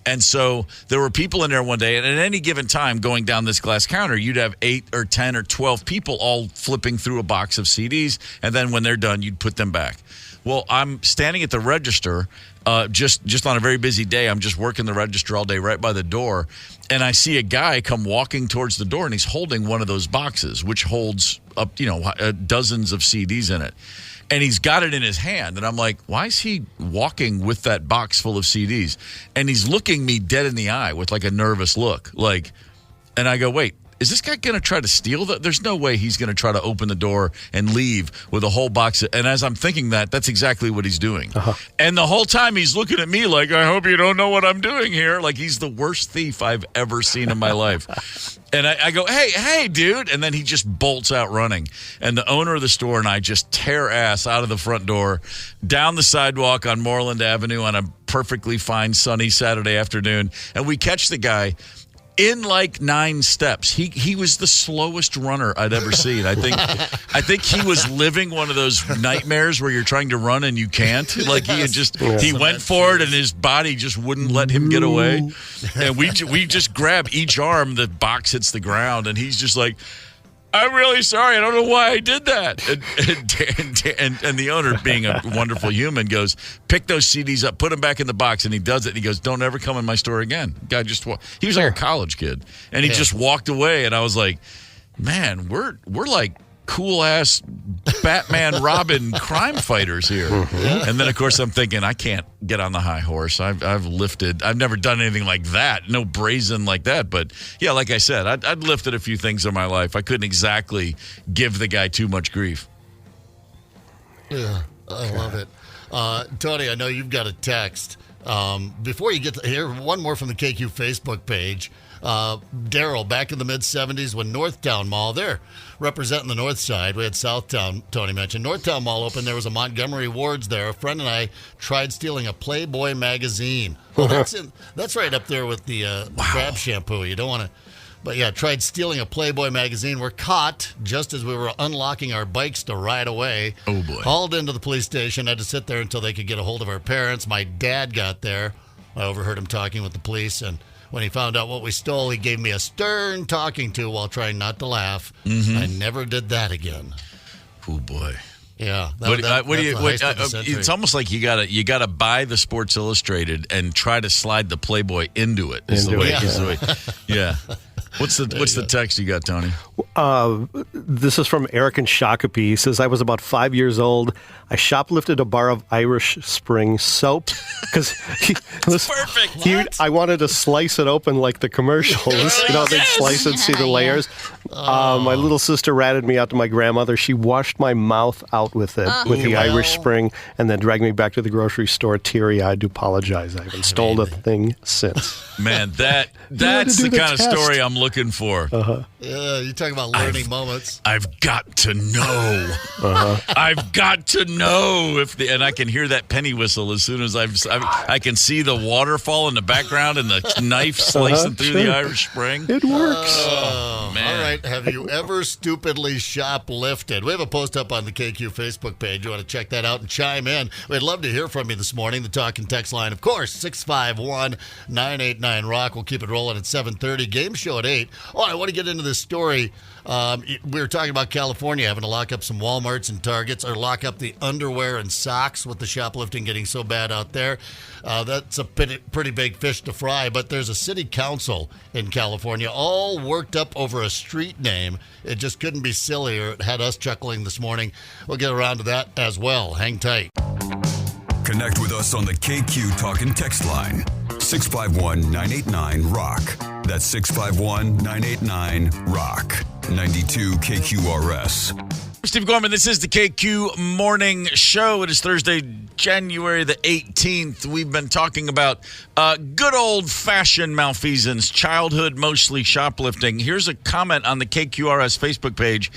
And so there were people in there one day, and at any given time going down this glass counter, you'd have 8 or 10 or 12 people all flipping through a box of CDs, and then when they're done, you'd put them back. Well, I'm standing at the register just on a very busy day. I'm just working the register all day right by the door, and I see a guy come walking towards the door, and he's holding one of those boxes, which holds up, dozens of CDs in it. And he's got it in his hand. And I'm like, why is he walking with that box full of CDs? And he's looking me dead in the eye with like a nervous look. And I go, wait, is this guy going to try to steal that? There's no way he's going to try to open the door and leave with a whole box. And as I'm thinking that's exactly what he's doing. And the whole time he's looking at me like, I hope you don't know what I'm doing here. Like he's the worst thief I've ever seen in my life. And I go, hey, dude. And then he just bolts out running. And the owner of the store and I just tear ass out of the front door, down the sidewalk on Moreland Avenue on a perfectly fine sunny Saturday afternoon. And we catch the guy in like 9 steps. He was the slowest runner I'd ever seen. I think he was living one of those nightmares where you're trying to run and you can't. Like he went for it and his body just wouldn't let him get away. And we just grab each arm, the box hits the ground, and he's just like, I'm really sorry. I don't know why I did that. And the owner, being a wonderful human, goes, pick those CDs up, put them back in the box. And he does it. And he goes, don't ever come in my store again. Guy he was like a college kid. And he just walked away. And I was like, man, we're like cool-ass Batman, Robin crime fighters here. And then, of course, I'm thinking, I can't get on the high horse. I've lifted. I've never done anything like that. No brazen like that. But, yeah, like I said, I'd lifted a few things in my life. I couldn't exactly give the guy too much grief. Yeah. I love it. Tony, I know you've got a text. Before you get to here, one more from the KQ Facebook page. Daryl, back in the mid-'70s when Northtown Mall, they're representing the north side. We had Southtown, Tony mentioned. Northtown Mall opened. There was a Montgomery Ward's there. A friend and I tried stealing a Playboy magazine. Well, that's right up there with the crab shampoo. You don't want to... But yeah, tried stealing a Playboy magazine. We're caught just as we were unlocking our bikes to ride away. Oh, boy. Hauled into the police station. Had to sit there until they could get a hold of our parents. My dad got there. I overheard him talking with the police, and when he found out what we stole, he gave me a stern talking to while trying not to laugh. I never did that again. Oh, boy. Yeah. It's almost like you gotta buy the Sports Illustrated and try to slide the Playboy into it. Yeah. What's the text you got, Tony? This is from Eric in Shakopee. He says, I was about 5 years old. I shoplifted a bar of Irish Spring soap because perfect. I wanted to slice it open like the commercials. They'd slice it, see the layers. My little sister ratted me out to my grandmother. She washed my mouth out with it, with the Irish Spring, and then dragged me back to the grocery store teary-eyed to apologize. I haven't stolen a thing since. Man, that's the kind of story I'm looking for. Yeah, you're talking about learning moments. I've got to know. I've got to know and I can hear that penny whistle as soon as I can see the waterfall in the background and the knife slicing through the Irish Spring. It works. Oh, man. All right. Have you ever stupidly shoplifted? We have a post up on the KQ Facebook page. You want to check that out and chime in. We'd love to hear from you this morning. The talk and text line, of course, 651-989-ROCK. We'll keep it rolling at 7:30. Game show at 8. Oh, I want to get into this story. We were talking about California having to lock up some Walmarts and Targets, or lock up the underwear and socks with the shoplifting getting so bad out there. That's a pretty big fish to fry, but there's a city council in California all worked up over a street name. It just couldn't be sillier. It had us chuckling this morning. We'll get around to that as well. Hang tight. Connect with us on the KQ Talk and Text line. 651-989-ROCK. That's 651-989-ROCK. 92 KQRS. Steve Gorman, this is the KQ Morning Show. It is Thursday, January the 18th. We've been talking about good old-fashioned malfeasance, childhood, mostly shoplifting. Here's a comment on the KQRS Facebook page.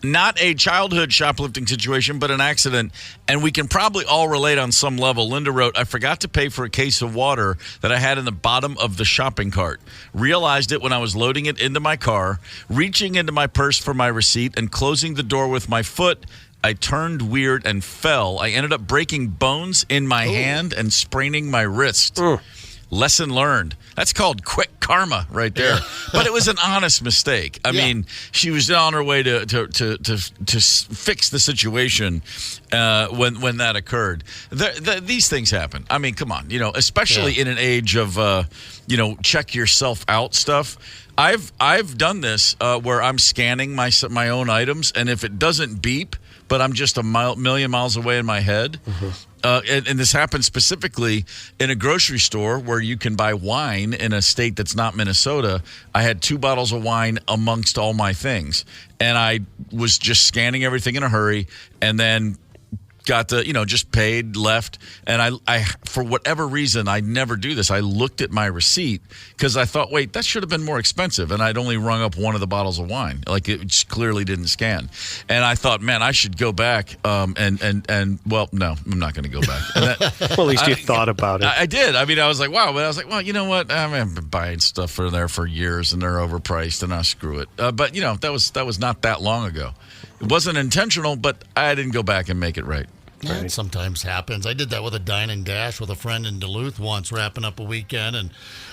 Not a childhood shoplifting situation, but an accident, and we can probably all relate on some level. Linda wrote, I forgot to pay for a case of water that I had in the bottom of the shopping cart. Realized it when I was loading it into my car, reaching into my purse for my receipt, and closing the door with my foot. I turned weird and fell. I ended up breaking bones in my hand and spraining my wrist. Lesson learned. That's called quick karma right there. But it was an honest mistake. I mean, she was on her way to fix the situation when that occurred. These things happen. I mean, come on, especially in an age of check yourself out stuff. I've done this where I'm scanning my own items, and if it doesn't beep, but I'm just a million miles away in my head. And this happens specifically in a grocery store where you can buy wine in a state that's not Minnesota. I had 2 bottles of wine amongst all my things, and I was just scanning everything in a hurry, and then got the, just paid, left. And I, for whatever reason, I never do this. I looked at my receipt because I thought, wait, that should have been more expensive. And I'd only rung up one of the bottles of wine. Like, it just clearly didn't scan. And I thought, man, I should go back. Well, no, I'm not going to go back. And well, at least you thought about it. I did. I mean, I was like, wow. But I was like, well, you know what? I've been buying stuff for there for years, and they're overpriced, and screw it. But, that was not that long ago. It wasn't intentional, but I didn't go back and make it right. Yeah, it sometimes happens. I did that with a dine and dash with a friend in Duluth once, wrapping up a weekend, and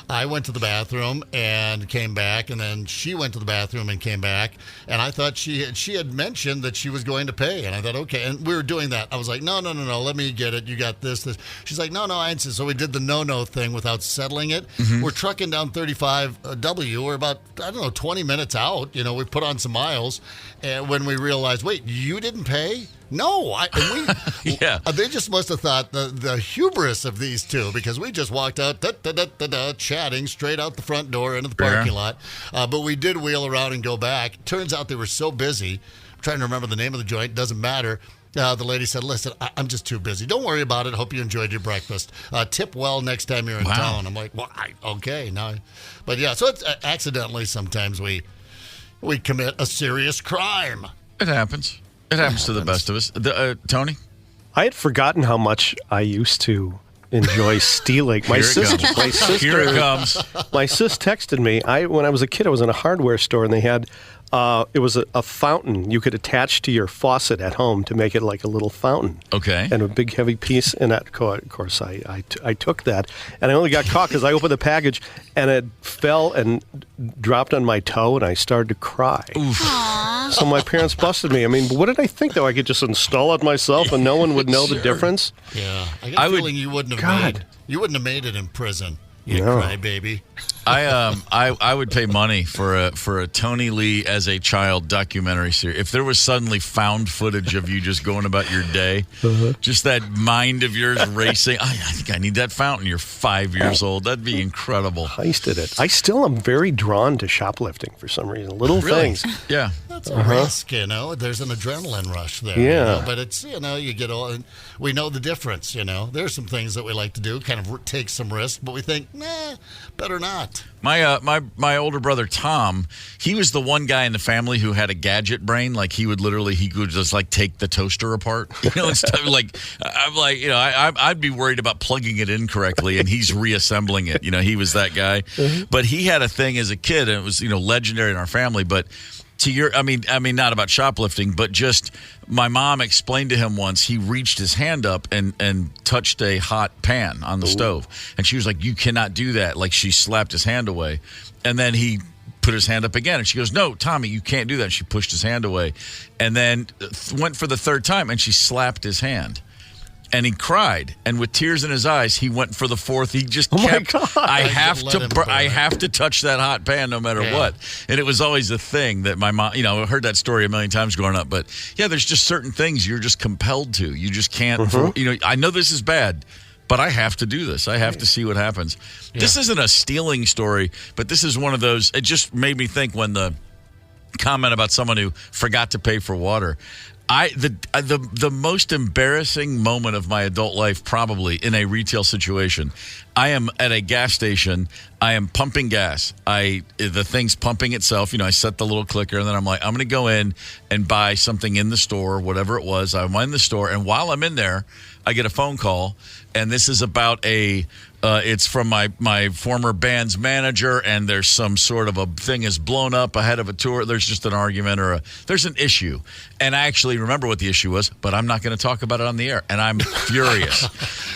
I went to the bathroom and came back, and then she went to the bathroom and came back, and I thought she had mentioned that she was going to pay, and I thought, okay, and we were doing that. I was like, no, let me get it. You got this. She's like, no, I insist. So we did the no thing without settling it. Mm-hmm. We're trucking down 35W. We're about, 20 minutes out. We put on some miles, and when we realized, wait, you didn't pay? No, they just must have thought the hubris of these two, because we just walked out, chatting straight out the front door into the parking lot. But we did wheel around and go back. Turns out they were so busy. I'm trying to remember the name of the joint. Doesn't matter. The lady said, listen, I'm just too busy. Don't worry about it. Hope you enjoyed your breakfast. Tip well next time you're in town. I'm like, well, okay. No. But yeah, so it's accidentally sometimes we commit a serious crime. It happens. It happens to the best of us. Tony? I had forgotten how much I used to enjoy stealing. Here it comes. My sis texted me. When I was a kid, I was in a hardware store, and they had it was a fountain you could attach to your faucet at home to make it like a little fountain. Okay. And a big heavy piece. And of course, I took that, and I only got caught because I opened the package and it fell and dropped on my toe, and I started to cry. So my parents busted me. I mean, what did I think, though? I could just install it myself and no one would know the difference? Yeah. I got a feeling you wouldn't have made it in prison. You crybaby. I would pay money for a Tony Lee as a child documentary series. If there was suddenly found footage of you just going about your day, just that mind of yours racing. I think I need that fountain. You're 5 years old. That'd be incredible. Heisted it. I still am very drawn to shoplifting for some reason. Little things. Yeah. That's a risk, There's an adrenaline rush there. Yeah. But it's, you get all, and we know the difference, There's some things that we like to do, kind of take some risk, but we think, better not. My older brother Tom, he was the one guy in the family who had a gadget brain. Like he could just like take the toaster apart. And stuff. I'd be worried about plugging it in correctly, and he's reassembling it. He was that guy. But he had a thing as a kid, and it was legendary in our family. But I mean, not about shoplifting, but just my mom explained to him once. He reached his hand up and touched a hot pan on the stove, and she was like, "You cannot do that!" Like she slapped his hand away, and then he put his hand up again, and she goes, "No, Tommy, you can't do that." And she pushed his hand away, and then went for the third time, and she slapped his hand. And he cried, and with tears in his eyes, he went for the fourth. He just kept. I have to touch that hot pan no matter what. And it was always a thing that my mom. I heard that story a million times growing up. But there's just certain things you're just compelled to. You just can't. I know this is bad, but I have to do this. I have to see what happens. Yeah. This isn't a stealing story, but this is one of those. It just made me think when the comment about someone who forgot to pay for water. The most embarrassing moment of my adult life, probably in a retail situation. I am at a gas station. I am pumping gas. The thing's pumping itself. I set the little clicker, and then I'm like, I'm going to go in and buy something in the store, whatever it was. I'm in the store, and while I'm in there, I get a phone call, and this is about it's from my former band's manager, and there's some sort of a thing is blown up ahead of a tour. There's just an argument there's an issue. And I actually remember what the issue was, but I'm not going to talk about it on the air. And I'm furious.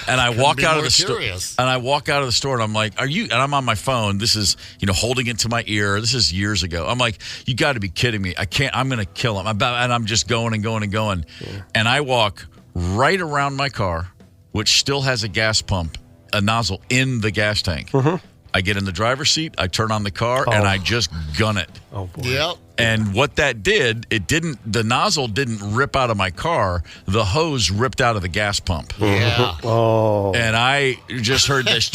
And I walk out of the store. And I walk out of the store, and I'm like, and I'm on my phone. This is, holding it to my ear. This is years ago. I'm like, you got to be kidding me. I can't, I'm going to kill him. And I'm just going and going and going. Yeah. And I walk right around my car, which still has a gas pump, a nozzle in the gas tank. I get in the driver's seat, I turn on the car, and I just gun it. Oh, boy. Yep. And what that did, the nozzle didn't rip out of my car. The hose ripped out of the gas pump. Yeah. Oh. And I just heard this,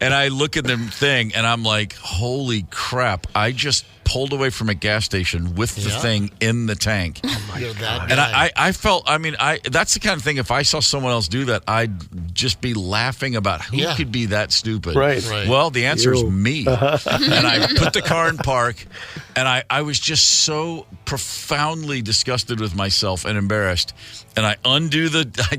and I look at the thing, and I'm like, holy crap, I just pulled away from a gas station with the thing in the tank. Oh my God. And I felt, that's the kind of thing, if I saw someone else do that, I'd just be laughing about who could be that stupid. Right. Well, the answer is me. And I put the car in park, and I was just so profoundly disgusted with myself and embarrassed. And I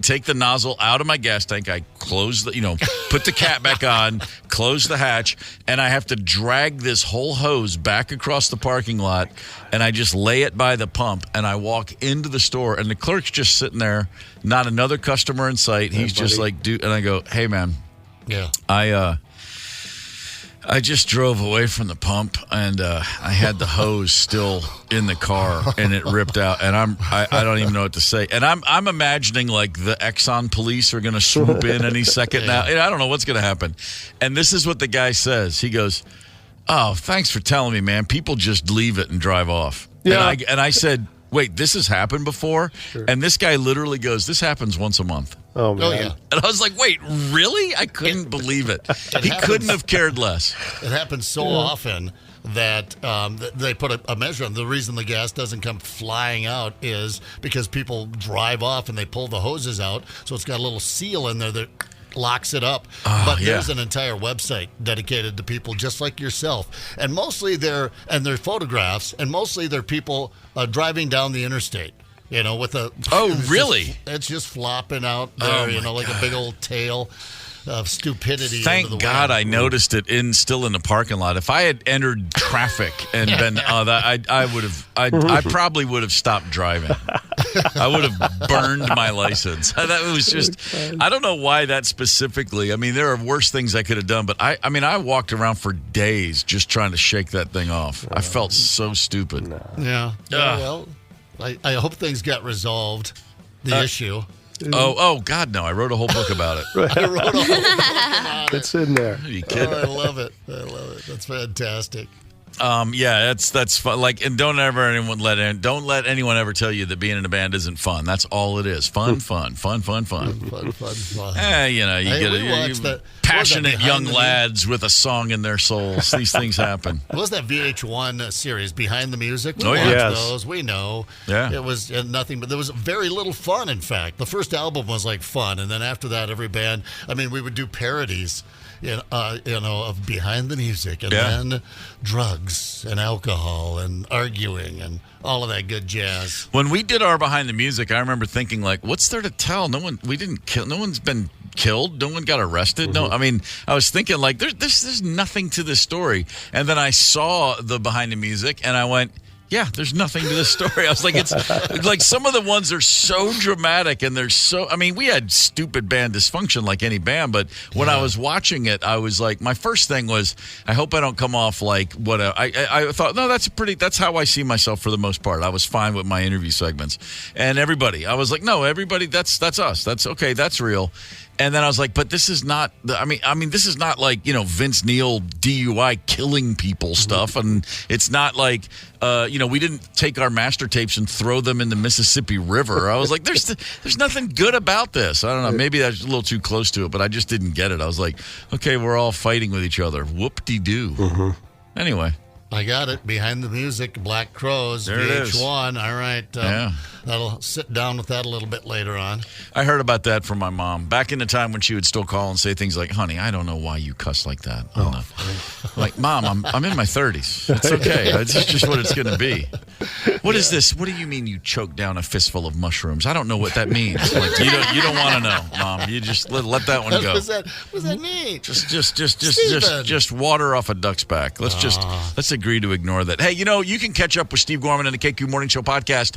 take the nozzle out of my gas tank. I close put the cap back on, close the hatch, and I have to drag this whole hose back across the parking lot, and I just lay it by the pump, and I walk into the store, and the clerk's just sitting there, not another customer in sight. He's just like, dude, and I go, hey, man. Yeah. I just drove away from the pump, and I had the hose still in the car, and it ripped out. And I don't even know what to say. And I'm imagining like the Exxon police are going to swoop in any second now. I don't know what's going to happen. And this is what the guy says. He goes, "Oh, thanks for telling me, man. People just leave it and drive off." Yeah. And I said, "Wait, this has happened before?" Sure. And this guy literally goes, "This happens once a month." Oh, man. Oh, yeah. And I was like, wait, really? I couldn't believe it. He couldn't have cared less. It happens so often that they put a measure on. The reason the gas doesn't come flying out is because people drive off and they pull the hoses out, so it's got a little seal in there that locks it up. But there's an entire website dedicated to people just like yourself, and mostly they're photographs, and mostly they're people driving down the interstate. With a really? It's just flopping out there. Like a big old tail of stupidity. Thank God I noticed it still in the parking lot. If I had entered traffic and been, I probably would have stopped driving. I would have burned my license. That was just, I don't know why that specifically. I mean, there are worse things I could have done, but I walked around for days just trying to shake that thing off. I felt so stupid. Yeah. Well, I hope things got resolved. The issue. Oh, God, no. I wrote a whole book about it. I wrote a whole book about it. It's in there. Are you kidding? I love it. That's fantastic. That's fun. And don't let anyone ever tell you that being in a band isn't fun. That's all it is. Fun. Fun. You get passionate young lads with a song in their souls. These things happen. What was that VH1 series, Behind the Music? We watched those. We know. Yeah. It was nothing, but there was very little fun, in fact. The first album was fun, and then after that, every band, we would do parodies. Of Behind the Music, and then drugs and alcohol and arguing and all of that good jazz. When we did our Behind the Music, I remember thinking, what's there to tell? No one's been killed. No one got arrested. Mm-hmm. No, I was thinking there's nothing to this story. And then I saw the Behind the Music, and I went, yeah, there's nothing to this story. I was like, it's like some of the ones are so dramatic, and they're so. We had stupid band dysfunction like any band, but when I was watching it, I was like, my first thing was, I hope I don't come off like what I thought. No, that's how I see myself for the most part. I was fine with my interview segments, and everybody. I was like, no, everybody, that's us. That's okay. That's real. And then I was like, but this is not. This is not like Vince Neil DUI killing people stuff, and it's not like we didn't take our master tapes and throw them in the Mississippi River. I was like, there's nothing good about this. I don't know. Maybe that's a little too close to it, but I just didn't get it. I was like, okay, we're all fighting with each other. Whoop-de-doo. Mm-hmm. Anyway. I got it. Behind the Music, Black Crows, there VH1. All right. That'll sit down with that a little bit later on. I heard about that from my mom. Back in the time when she would still call and say things like, honey, I don't know why you cuss like that. Like, Mom, I'm in my 30s. It's okay. It's just what it's going to be. What is this? What do you mean you choked down a fistful of mushrooms? I don't know what that means. Like, you don't want to know, Mom. You just let that one go. What does that mean? Just water off a duck's back. Let's agree to ignore that. Hey, you can catch up with Steve Gorman and the KQ Morning Show podcast.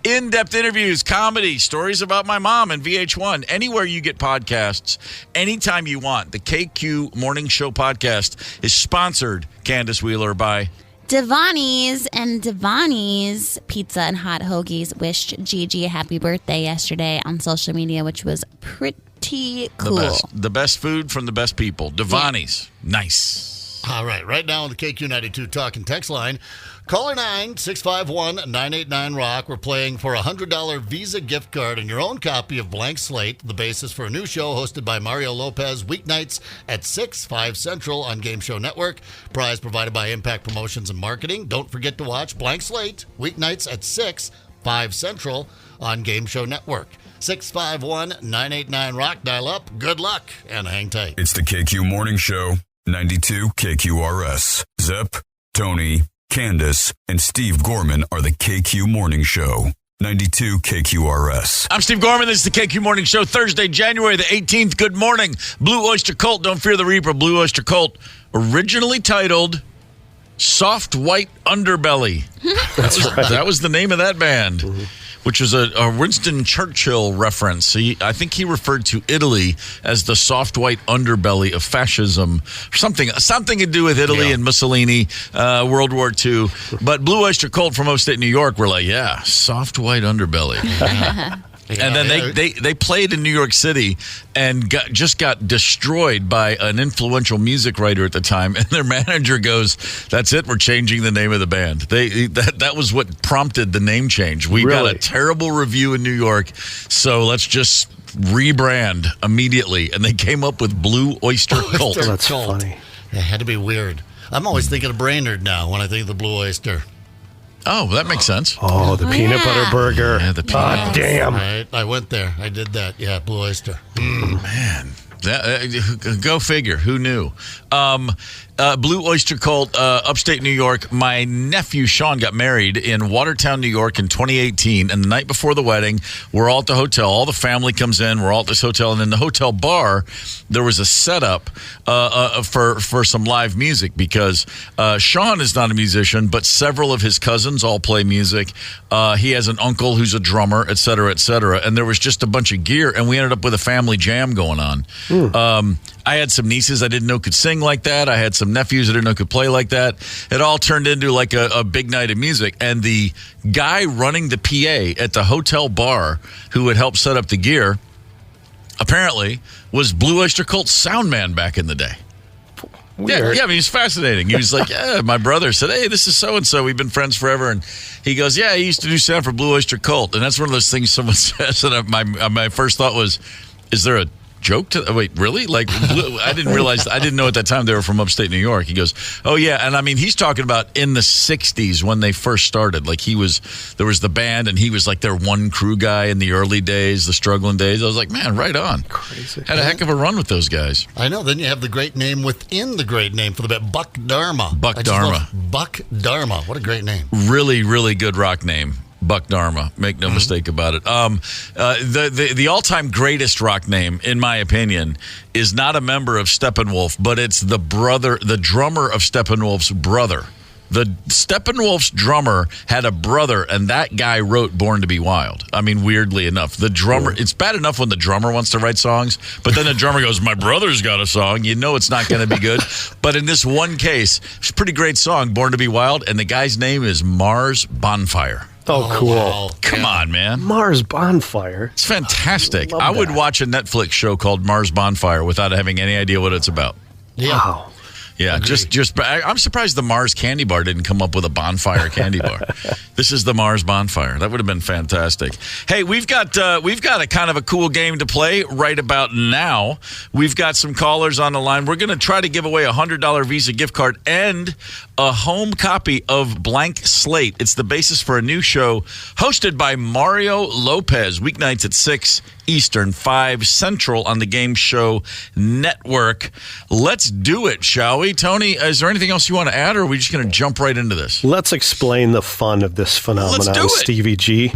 In-depth interviews, comedy, stories about my mom and VH1, anywhere you get podcasts, anytime you want. The KQ Morning Show podcast is sponsored, Candace Wheeler, by Devani's, and Devani's Pizza and Hot Hoagies wished Gigi a happy birthday yesterday on social media, which was pretty cool. The best food from the best people. Devani's. Yeah. Nice. All right. Right now on the KQ92 Talk and Text line, caller 9-651-989-ROCK. We're playing for a $100 Visa gift card and your own copy of Blank Slate, the basis for a new show hosted by Mario Lopez, weeknights at 6, 5 Central on Game Show Network. Prize provided by Impact Promotions and Marketing. Don't forget to watch Blank Slate, weeknights at 6, 5 Central on Game Show Network. 651-989-ROCK. Dial up. Good luck and hang tight. It's the KQ Morning Show, 92 KQRS. Zep, Tony, Candace, and Steve Gorman are the KQ Morning Show. 92 KQRS. I'm Steve Gorman. This is the KQ Morning Show, Thursday, January the 18th. Good morning. Blue Oyster Cult, Don't Fear the Reaper. Blue Oyster Cult, originally titled Soft White Underbelly. That was the name of that band. Mm-hmm. Which was a Winston Churchill reference. I think he referred to Italy as the soft white underbelly of fascism. Something to do with Italy and Mussolini, World War II. But Blue Oyster Cult from upstate New York were like, soft white underbelly. And then they played in New York City and just got destroyed by an influential music writer at the time. And their manager goes, "That's it. We're changing the name of the band." That was what prompted the name change. We got a terrible review in New York, so let's just rebrand immediately. And they came up with Blue Oyster Cult. That's funny. It had to be weird. I'm always thinking of Brainerd now when I think of the Blue Oyster. Oh, that makes sense. Oh, the peanut butter burger. Yeah, the peanut. Damn. Right. I went there. I did that. Yeah, Blue Oyster. Man. Go figure. Who knew? Blue Oyster Cult, upstate New York. My nephew Sean got married in Watertown, New York in 2018. And the night before the wedding, we're all at the hotel. All the family comes in. We're all at this hotel. And in the hotel bar, there was a setup for some live music because Sean is not a musician, but several of his cousins all play music. He has an uncle who's a drummer, et cetera, et cetera. And there was just a bunch of gear. And we ended up with a family jam going on. I had some nieces I didn't know could sing like that. I had some nephews I didn't know could play like that. It all turned into like a big night of music. And the guy running the PA at the hotel bar who had helped set up the gear apparently was Blue Oyster Cult's sound man back in the day. Weird. Yeah, I mean, he's fascinating. He was like, yeah, my brother said, hey, this is so-and-so. We've been friends forever. And he goes, yeah, he used to do sound for Blue Oyster Cult. And that's one of those things someone says. And my first thought was, is there a joke to wait, really? Like, I didn't realize, I didn't know at that time they were from upstate New York. He goes, oh yeah. And I mean, he's talking about in the 60s when they first started. Like there was the band and he was like their one crew guy in the early days, the struggling days. I was like, man, right on. Crazy. Had a heck of a run with those guys. I know. Then you have the great name within the great name for the band, Buck Dharma. Buck Dharma. Buck Dharma. What a great name. Really, really good rock name. Buck Dharma, make no mistake about it. The all-time greatest rock name, in my opinion, is not a member of Steppenwolf, but it's the drummer of Steppenwolf's brother. The Steppenwolf's drummer had a brother, and that guy wrote Born to Be Wild. I mean, weirdly enough. The drummer, it's bad enough when the drummer wants to write songs, but then the drummer goes, my brother's got a song. You know it's not going to be good. But in this one case, it's a pretty great song, Born to Be Wild, and the guy's name is Mars Bonfire. Oh, cool. Wow. Come on, man. Mars Bonfire. It's fantastic. Love I would that. watch a Netflix show called Mars Bonfire without having any idea what it's about. Yeah. Wow. Yeah, I'm surprised the Mars candy bar didn't come up with a bonfire candy bar. This is the Mars Bonfire. That would have been fantastic. Hey, we've got a kind of a cool game to play right about now. We've got some callers on the line. We're going to try to give away a $100 Visa gift card and a home copy of Blank Slate. It's the basis for a new show hosted by Mario Lopez, weeknights at 6 Eastern, 5 Central on the Game Show Network. Let's do it, shall we? Tony, is there anything else you want to add, or are we just going to jump right into this? Let's explain the fun of this phenomenon, Let's do it. Stevie G.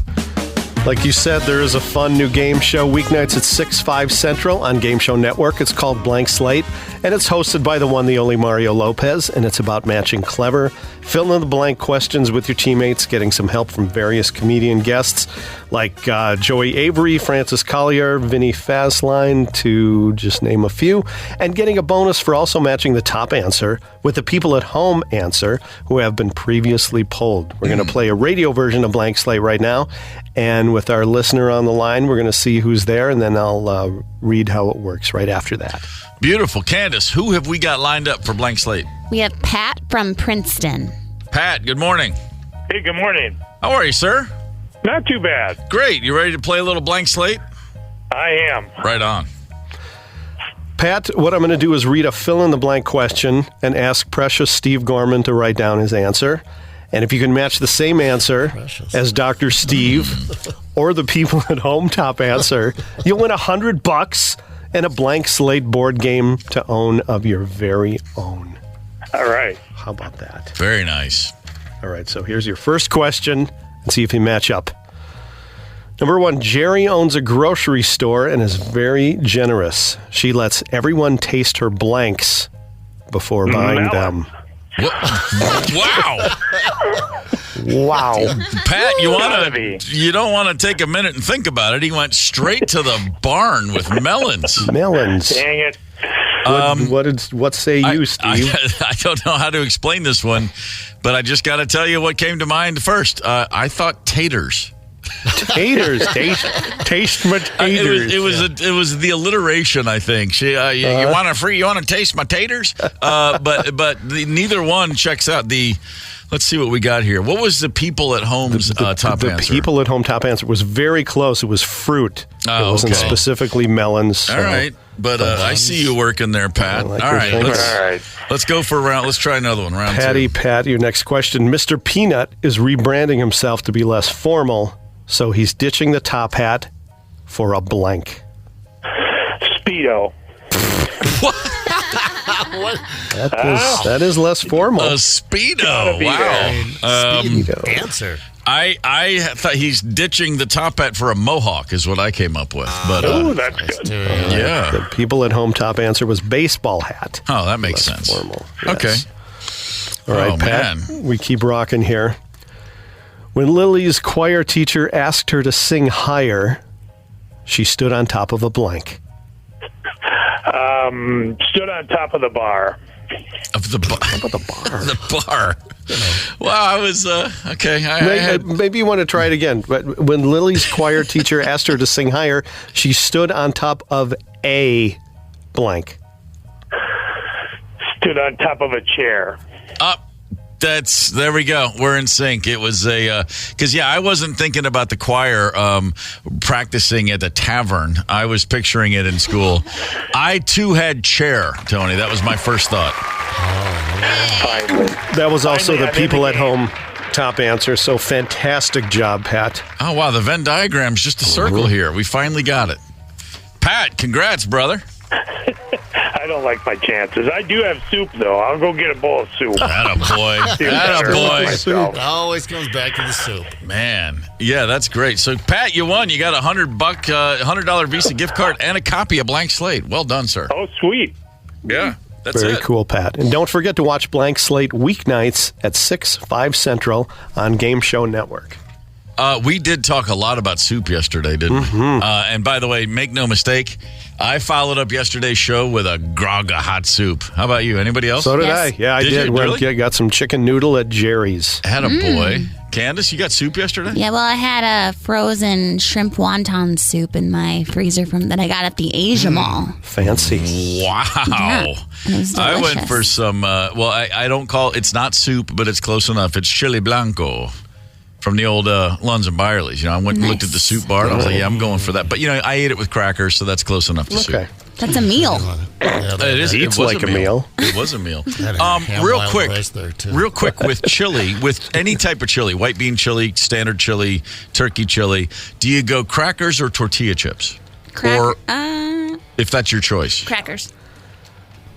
Like you said, there is a fun new game show weeknights at 6, 5 Central on Game Show Network. It's called Blank Slate, and it's hosted by the one, the only Mario Lopez, and it's about matching clever, fill-in-the-blank questions with your teammates, getting some help from various comedian guests like Joey Avery, Francis Collier, Vinny Fasline, to just name a few, and getting a bonus for also matching the top answer with the people at home answer who have been previously polled. We're going to play a radio version of Blank Slate right now, and with our listener on the line, we're going to see who's there, and then I'll read how it works right after that. Beautiful. Candace, who have we got lined up for Blank Slate? We have Pat from Princeton. Pat, good morning. Hey, good morning. How are you, sir? Not too bad. Great. You ready to play a little Blank Slate? I am. Right on. Pat, what I'm going to do is read a fill-in-the-blank question and ask precious Steve Gorman to write down his answer. And if you can match the same answer as Dr. Steve or the people at home top answer, you'll win $100 and a Blank Slate board game to own of your very own. All right. How about that? Very nice. All right, so here's your first question, and see if you match up. Number 1, Jerry owns a grocery store and is very generous. She lets everyone taste her blanks before buying them. Wow. Wow. Pat, you don't want to take a minute and think about it. He went straight to the barn with melons. Melons. Dang it. What say you, Steve? I don't know how to explain this one, but I just got to tell you what came to mind first. I thought taters. Taters. Taste my taters. It was the alliteration, I think. You want to taste my taters? But neither one checks out the. Let's see what we got here. What was the people at home's top answer? The people at home top answer was very close. It was fruit. It wasn't specifically melons. All right. But I see you working there, Pat. like All your right, thinking. let's go for a round. Let's try another one. Round Patty, 2. Pat, your next question. Mr. Peanut is rebranding himself to be less formal, so he's ditching the top hat for a blank. Speedo. That is less formal. A Speedo. Wow. Speedo. Answer. I thought he's ditching the top hat for a mohawk is what I came up with. But That's good. yeah. The people at home top answer was baseball hat. Oh, that makes Less sense. formal. Okay. Yes. All right, Oh, Pat. man. We keep rocking here. When Lily's choir teacher asked her to sing higher, she stood on top of a blank. Stood on top of the bar. Of the bar. How about the bar? The bar. Wow, I was okay. I had Maybe you want to try it again. But when Lily's choir teacher asked her to sing higher, she stood on top of a blank. Stood on top of a chair. up. There we go. We're in sync. It was because I wasn't thinking about the choir practicing at the tavern. I was picturing it in school. I too had chair, Tony. That was my first thought. That was also Finally, the I'm in people the at game. home top answer. So fantastic job, Pat. Oh wow, the Venn diagram's just a circle here. We finally got it. Pat, congrats, brother. I don't like my chances. I do have soup, though. I'll go get a bowl of soup. Attaboy. Feel better about Attaboy. myself. It always comes back to the soup. Man, yeah, that's great. So, Pat, you won. You got a $100 Visa gift card and a copy of Blank Slate. Well done, sir. Oh, sweet. Yeah, that's Very it. cool, Pat. And don't forget to watch Blank Slate weeknights at 6, 5 Central on Game Show Network. We did talk a lot about soup yesterday, didn't we? And by the way, make no mistake, I followed up yesterday's show with a grog of hot soup. How about you? Anybody else? So did Yes. I. Yeah, I Did did. you? Went, Really? got some chicken noodle at Jerry's. Attaboy. Candace, you got soup yesterday? Yeah, well, I had a frozen shrimp wonton soup in my freezer that I got at the Asia Mall. Fancy. Wow. Yeah, it was I went delicious. for some, I don't call it's not soup, but it's close enough. It's chili blanco from the old Lunds and Byerly's. You know, I went and looked at the soup bar, and I was like, yeah, I'm going for that. But, I ate it with crackers, so that's close enough to Okay. soup. That's a meal. It is. Eats It was like a meal. It was a meal. Had a ham Real wild quick, rice there, too. real quick with chili, with any type of chili, white bean chili, standard chili, turkey chili. Do you go crackers or tortilla chips? Or if that's your choice, Crackers.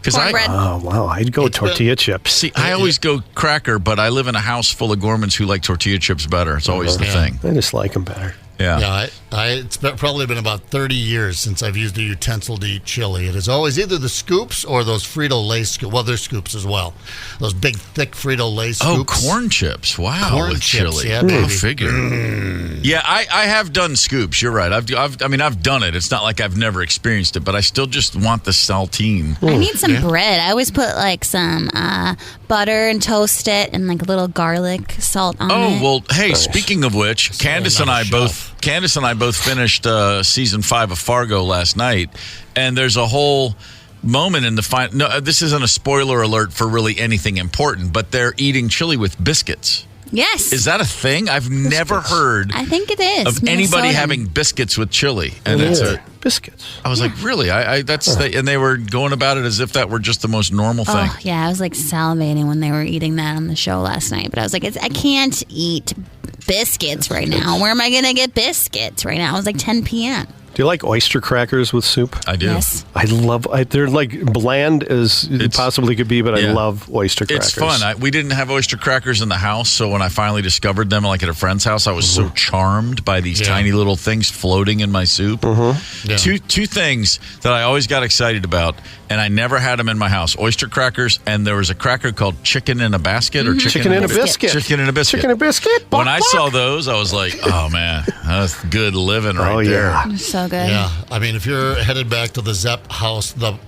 because Cornbread. Oh, wow. I'd go tortilla chips. see, I always go cracker, but I live in a house full of gourmands who like tortilla chips better. It's always the thing. I just like them better. Yeah. Yeah, it's probably been about 30 years since I've used a utensil to eat chili. It is always either the scoops or those Frito-Lay scoops. Well, they're scoops as well. Those big, thick Frito-Lay scoops. Oh, corn chips! Wow, Corn with chips, chili. yeah, Go baby. figure. Yeah, I have done scoops. You're right. I've done it. It's not like I've never experienced it, but I still just want the saltine. I need some bread. I always put like some butter and toast it and like a little garlic salt on it. Oh well, hey. Speaking of which, Candace and I both finished season 5 of Fargo last night, and there's a whole moment in the final. No, this isn't a spoiler alert for really anything important, but they're eating chili with biscuits. Yes. Is that a thing? I've never heard I think it is. of anybody Minnesotan. having biscuits with chili, and it's a. Biscuits. I was like, really? And they were going about it as if that were just the most normal thing. Oh, yeah. I was like salivating when they were eating that on the show last night. But I was like, I can't eat biscuits right now. Where am I going to get biscuits right now? It was like 10 p.m. Do you like oyster crackers with soup? I do. Yes. They're like bland as it possibly could be, but I yeah. love oyster crackers. It's fun. We didn't have oyster crackers in the house, so when I finally discovered them, like at a friend's house, I was so charmed by these tiny little things floating in my soup. Yeah. Two things that I always got excited about, and I never had them in my house: oyster crackers, and there was a cracker called chicken in a basket or Chicken in a biscuit. Chicken in a biscuit. Chicken and biscuit. When I saw those, I was like, "Oh man, that's good living right there." yeah. So good. Yeah, I mean, if you're headed back to the Zepp house, the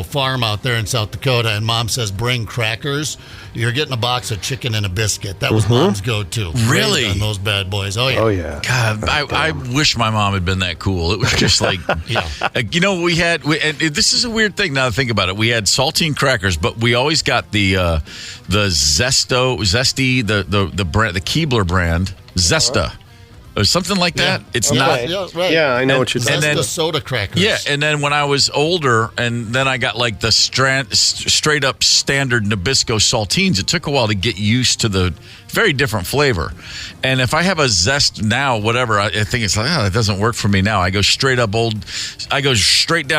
farm out there in South Dakota, and Mom says bring crackers, you're getting a box of chicken and a biscuit. That was Mom's go-to. Really? Raised on those bad boys. Oh yeah. Oh, yeah. God, I wish my mom had been that cool. It was just like, and this is a weird thing now to think about it. We had saltine crackers, but we always got the Zesty, the brand, the Keebler brand, Zesta. or something like that. It's not. Yeah, right. Yeah, I know what you're talking That's about. the soda crackers. Yeah, and then when I was older, and then I got like the straight up standard Nabisco saltines, it took a while to get used to the very different flavor. And if I have a Zest now, whatever, I think it's like, that doesn't work for me now. I go straight down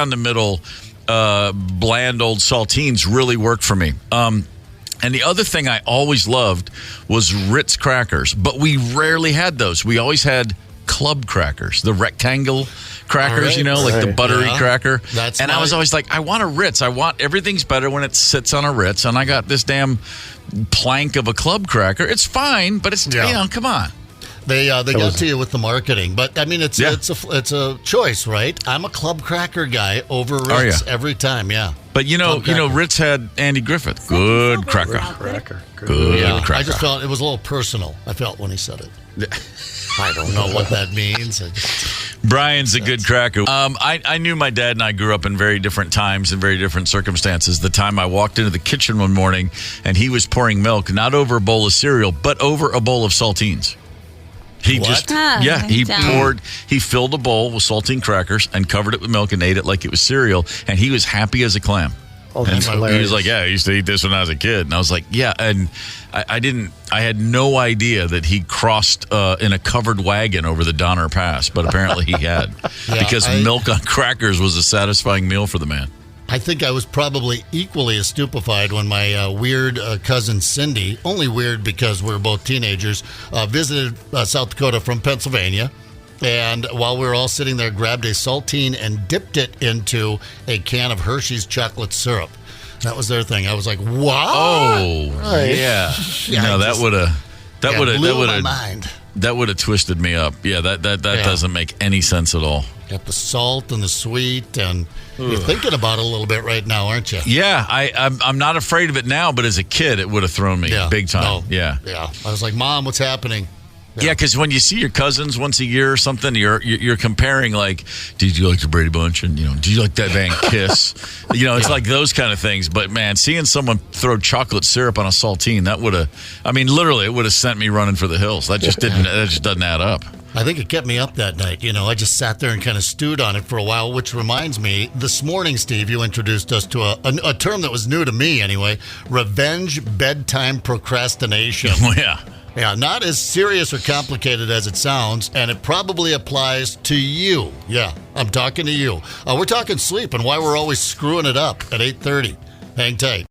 the middle, bland old saltines really work for me. And the other thing I always loved was Ritz crackers, but we rarely had those. We always had club crackers, the rectangle crackers, like the buttery cracker. I was always like, I want a Ritz. Everything's better when it sits on a Ritz, and I got this damn plank of a club cracker. It's fine, but it's, come on. They got to you with the marketing, but I mean it's a choice, right? I'm a club cracker guy over Ritz every time, But Ritz had Andy Griffith, good cracker. Good cracker. I just felt it was a little personal. I felt when he said it. I don't know what that means. Brian's a good cracker. I knew my dad and I grew up in very different times and very different circumstances. The time I walked into the kitchen one morning and he was pouring milk, not over a bowl of cereal, but over a bowl of saltines. He filled a bowl with saltine crackers and covered it with milk and ate it like it was cereal, and he was happy as a clam. Oh, that's hilarious. He was like, I used to eat this when I was a kid. And I was like, and I had no idea that he crossed in a covered wagon over the Donner Pass, but apparently he had. Because milk on crackers was a satisfying meal for the man. I think I was probably equally as stupefied when my weird cousin Cindy, only weird because we're both teenagers, visited South Dakota from Pennsylvania. And while we were all sitting there, grabbed a saltine and dipped it into a can of Hershey's chocolate syrup. That was their thing. I was like, wow. Oh, yeah. No, that would have twisted me up. Yeah, that doesn't make any sense at all. Got the salt and the sweet, and you're thinking about it a little bit right now, aren't you? Yeah, I'm not afraid of it now, but as a kid, it would have thrown me big time. No. Yeah. I was like, Mom, what's happening? Yeah, because when you see your cousins once a year or something, you're comparing, like, did you like the Brady Bunch? And, did you like that Van Kiss? It's like those kind of things. But, man, seeing someone throw chocolate syrup on a saltine, that would have, literally, it would have sent me running for the hills. That just doesn't add up. I think it kept me up that night. I just sat there and kind of stewed on it for a while, which reminds me, this morning, Steve, you introduced us to a term that was new to me anyway, revenge bedtime procrastination. Oh, yeah. Yeah, not as serious or complicated as it sounds, and it probably applies to you. Yeah, I'm talking to you. We're talking sleep and why we're always screwing it up at 8:30. Hang tight.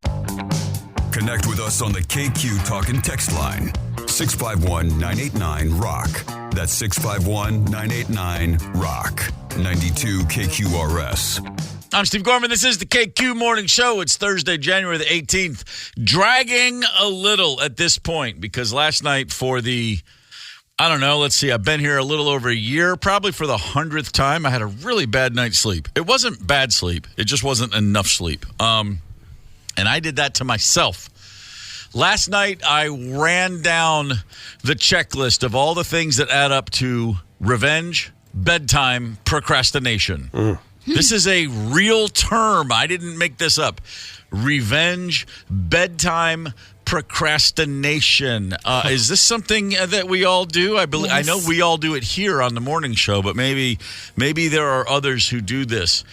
Connect with us on the KQ Talk and Text line. 651-989-ROCK. That's 651-989-ROCK. 92 KQRS. I'm Steve Gorman. This is the KQ Morning Show. It's Thursday, January the 18th. Dragging a little at this point because last night for the, I've been here a little over a year, probably for the 100th time. I had a really bad night's sleep. It wasn't bad sleep. It just wasn't enough sleep. And I did that to myself. Last night, I ran down the checklist of all the things that add up to revenge, bedtime, procrastination. This is a real term. I didn't make this up. Revenge, bedtime, procrastination. Is this something that we all do? I believe. Yes. I know we all do it here on the morning show, but maybe there are others who do this.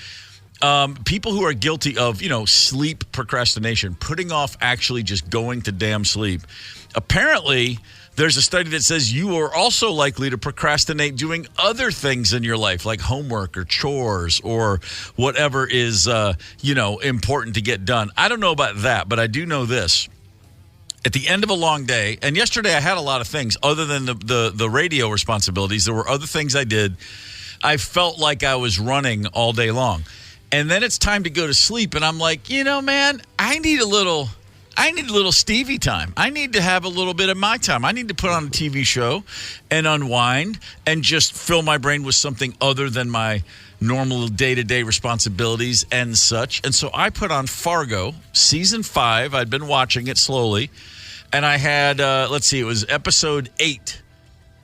People who are guilty of, sleep procrastination, putting off actually just going to damn sleep. Apparently, there's a study that says you are also likely to procrastinate doing other things in your life, like homework or chores or whatever is, important to get done. I don't know about that, but I do know this. At the end of a long day, and yesterday I had a lot of things other than the radio responsibilities. There were other things I did. I felt like I was running all day long. And then it's time to go to sleep, and I'm like, man, I need a little Stevie time. I need to have a little bit of my time. I need to put on a TV show and unwind and just fill my brain with something other than my normal day-to-day responsibilities and such. And so I put on Fargo, season 5. I'd been watching it slowly. And I had, it was episode 8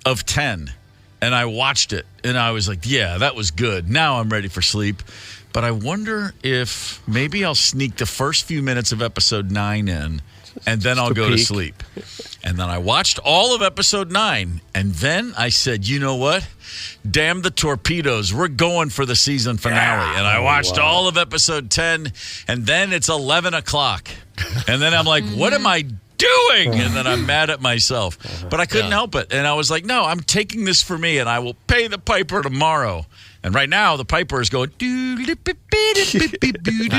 of 10. And I watched it, and I was like, yeah, that was good. Now I'm ready for sleep. But I wonder if maybe I'll sneak the first few minutes of episode 9 in and then I'll go to peak. sleep. And then I watched all of episode 9, and then I said, you know what? Damn the torpedoes. We're going for the season finale. And I watched all of episode 10, and then it's 11 o'clock. And then I'm like, what am I doing? And then I'm mad at myself. But I couldn't help it. And I was like, no, I'm taking this for me, and I will pay the piper tomorrow. And right now, the piper is going. I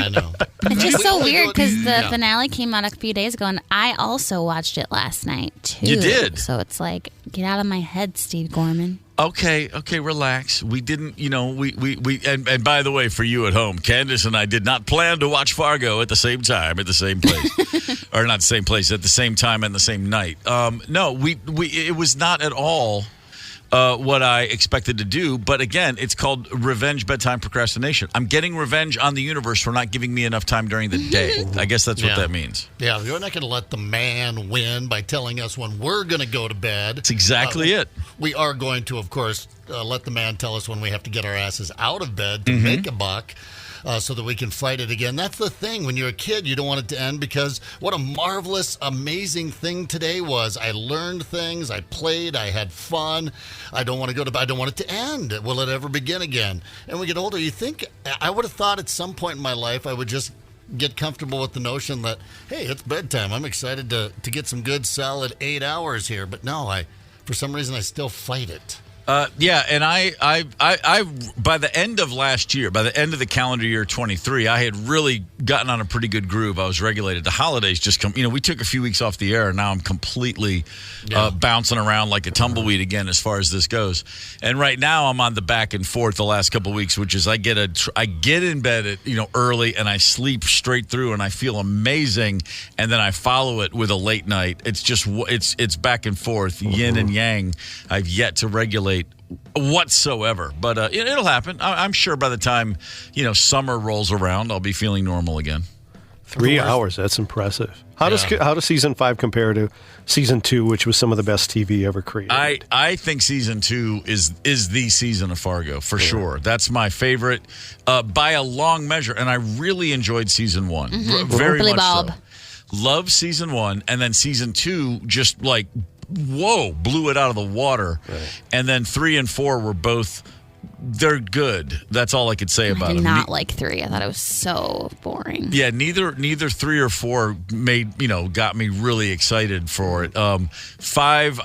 know. It's just so weird because the finale came out a few days ago, and I also watched it last night, too. You did? So it's like, get out of my head, Steve Gorman. Okay, relax. We didn't, and by the way, for you at home, Candace and I did not plan to watch Fargo at the same time, at the same place. Or not the same place, at the same time and the same night. No, it was not at all what I expected to do. But again, it's called revenge bedtime procrastination. I'm getting revenge on the universe for not giving me enough time during the day. I guess that's what that means. Yeah, you're not going to let the man win by telling us when we're going to go to bed. That's exactly it. We are going to, of course, let the man tell us when we have to get our asses out of bed to make a buck. So that we can fight it again. That's the thing. When you're a kid, you don't want it to end because what a marvelous, amazing thing today was. I learned things. I played. I had fun. I don't want to go to bed. I don't want it to end. Will it ever begin again? And when we get older, you think, I would have thought at some point in my life I would just get comfortable with the notion that, hey, it's bedtime. I'm excited to get some good, solid 8 hours here. But no, for some reason, I still fight it. And I by the end of last year, by the end of the calendar year 23, I had really gotten on a pretty good groove. I was regulated. The holidays just come. We took a few weeks off the air, and now I'm completely bouncing around like a tumbleweed again as far as this goes. And right now, I'm on the back and forth the last couple of weeks, which is I get in bed at early, and I sleep straight through, and I feel amazing, and then I follow it with a late night. It's just it's back and forth, yin and yang. I've yet to regulate whatsoever, but it'll happen. I'm sure by the time summer rolls around, I'll be feeling normal again. 3 hours, that's impressive. How does season 5 compare to season 2, which was some of the best TV ever created? I think season 2 is the season of Fargo for sure. That's my favorite by a long measure, and I really enjoyed season 1 very much so. Love season 1, and then season 2 just like blew it out of the water. Right. And then 3 and 4 were both, they're good. That's all I could say about them. I did not like 3. I thought it was so boring. Yeah, neither 3 or 4 got me really excited for it. 5,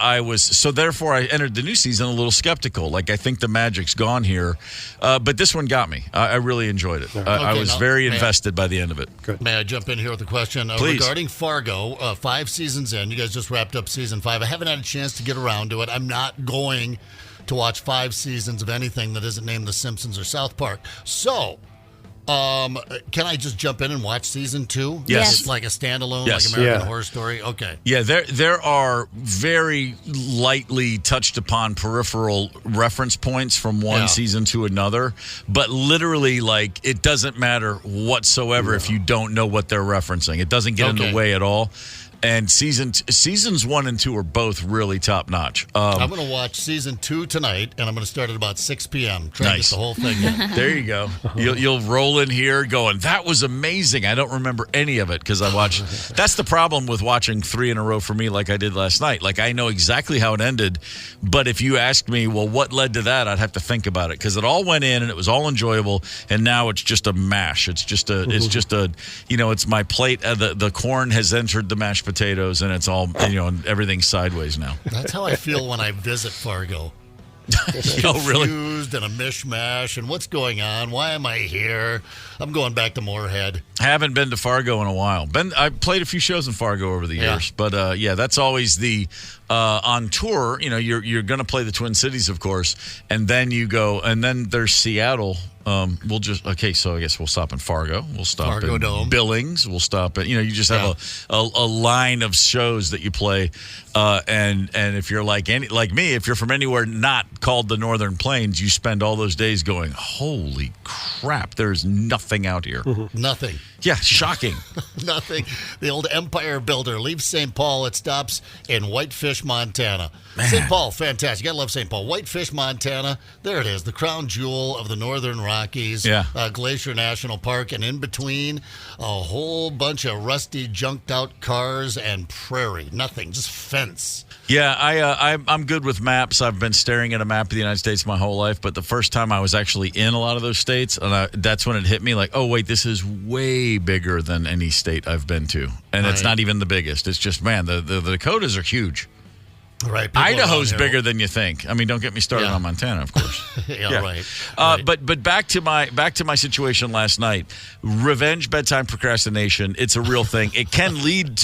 therefore I entered the new season a little skeptical. Like, I think the magic's gone here. But this one got me. I really enjoyed it. I was very invested by the end of it. Good. May I jump in here with a question? Please. Regarding Fargo, 5 seasons in, you guys just wrapped up season 5. I haven't had a chance to get around to it. I'm not going to watch 5 seasons of anything that isn't named The Simpsons or South Park. So, can I just jump in and watch season 2? Yes. It's like a standalone, yes. like American Horror Story? Okay. Yeah, there are very lightly touched upon peripheral reference points from one season to another, but literally, like, it doesn't matter whatsoever if you don't know what they're referencing. It doesn't get in the way at all. And seasons 1 and 2 are both really top notch. I'm going to watch season 2 tonight, and I'm going to start at about 6 p.m. Try to get the whole thing in. There you go. You'll roll in here going, that was amazing. I don't remember any of it because I watched. That's the problem with watching 3 in a row for me, like I did last night. Like, I know exactly how it ended, but if you asked me, well, what led to that, I'd have to think about it because it all went in and it was all enjoyable, and now it's just a mash. It's just a. It's my plate. The corn has entered the mashed potatoes, and it's all, everything's sideways now. That's how I feel when I visit Fargo. Oh, really? Confused and a mishmash, and what's going on? Why am I here? I'm going back to Moorhead. Haven't been to Fargo in a while. I played a few shows in Fargo over the years, but that's always the on tour. You're going to play the Twin Cities, of course, and then you go, and then there's Seattle. So I guess we'll stop in Fargo. We'll stop Fargo in Dome. Billings. We'll stop at, you just have a line of shows that you play. And if you're like me, if you're from anywhere not called the Northern Plains, you spend all those days going, holy crap, there's nothing out here. Nothing. Yeah, shocking. Nothing. The old empire builder leaves St. Paul. It stops in Whitefish, Montana. St. Paul, fantastic. I love St. Paul. Whitefish, Montana. There it is, the crown jewel of the Northern Rockies. Yeah. Glacier National Park, and in between, a whole bunch of rusty, junked-out cars and prairie. Nothing, just fence. Yeah, I'm good with maps. I've been staring at a map of the United States my whole life, but the first time I was actually in a lot of those states, and that's when it hit me like, oh, wait, this is way bigger than any state I've been to. And it's not even the biggest. It's just, man, the Dakotas are huge. Right. Idaho's bigger than you think. I mean, don't get me started on Montana, of course. Right. But back to my situation last night. Revenge bedtime procrastination. It's a real thing. It can lead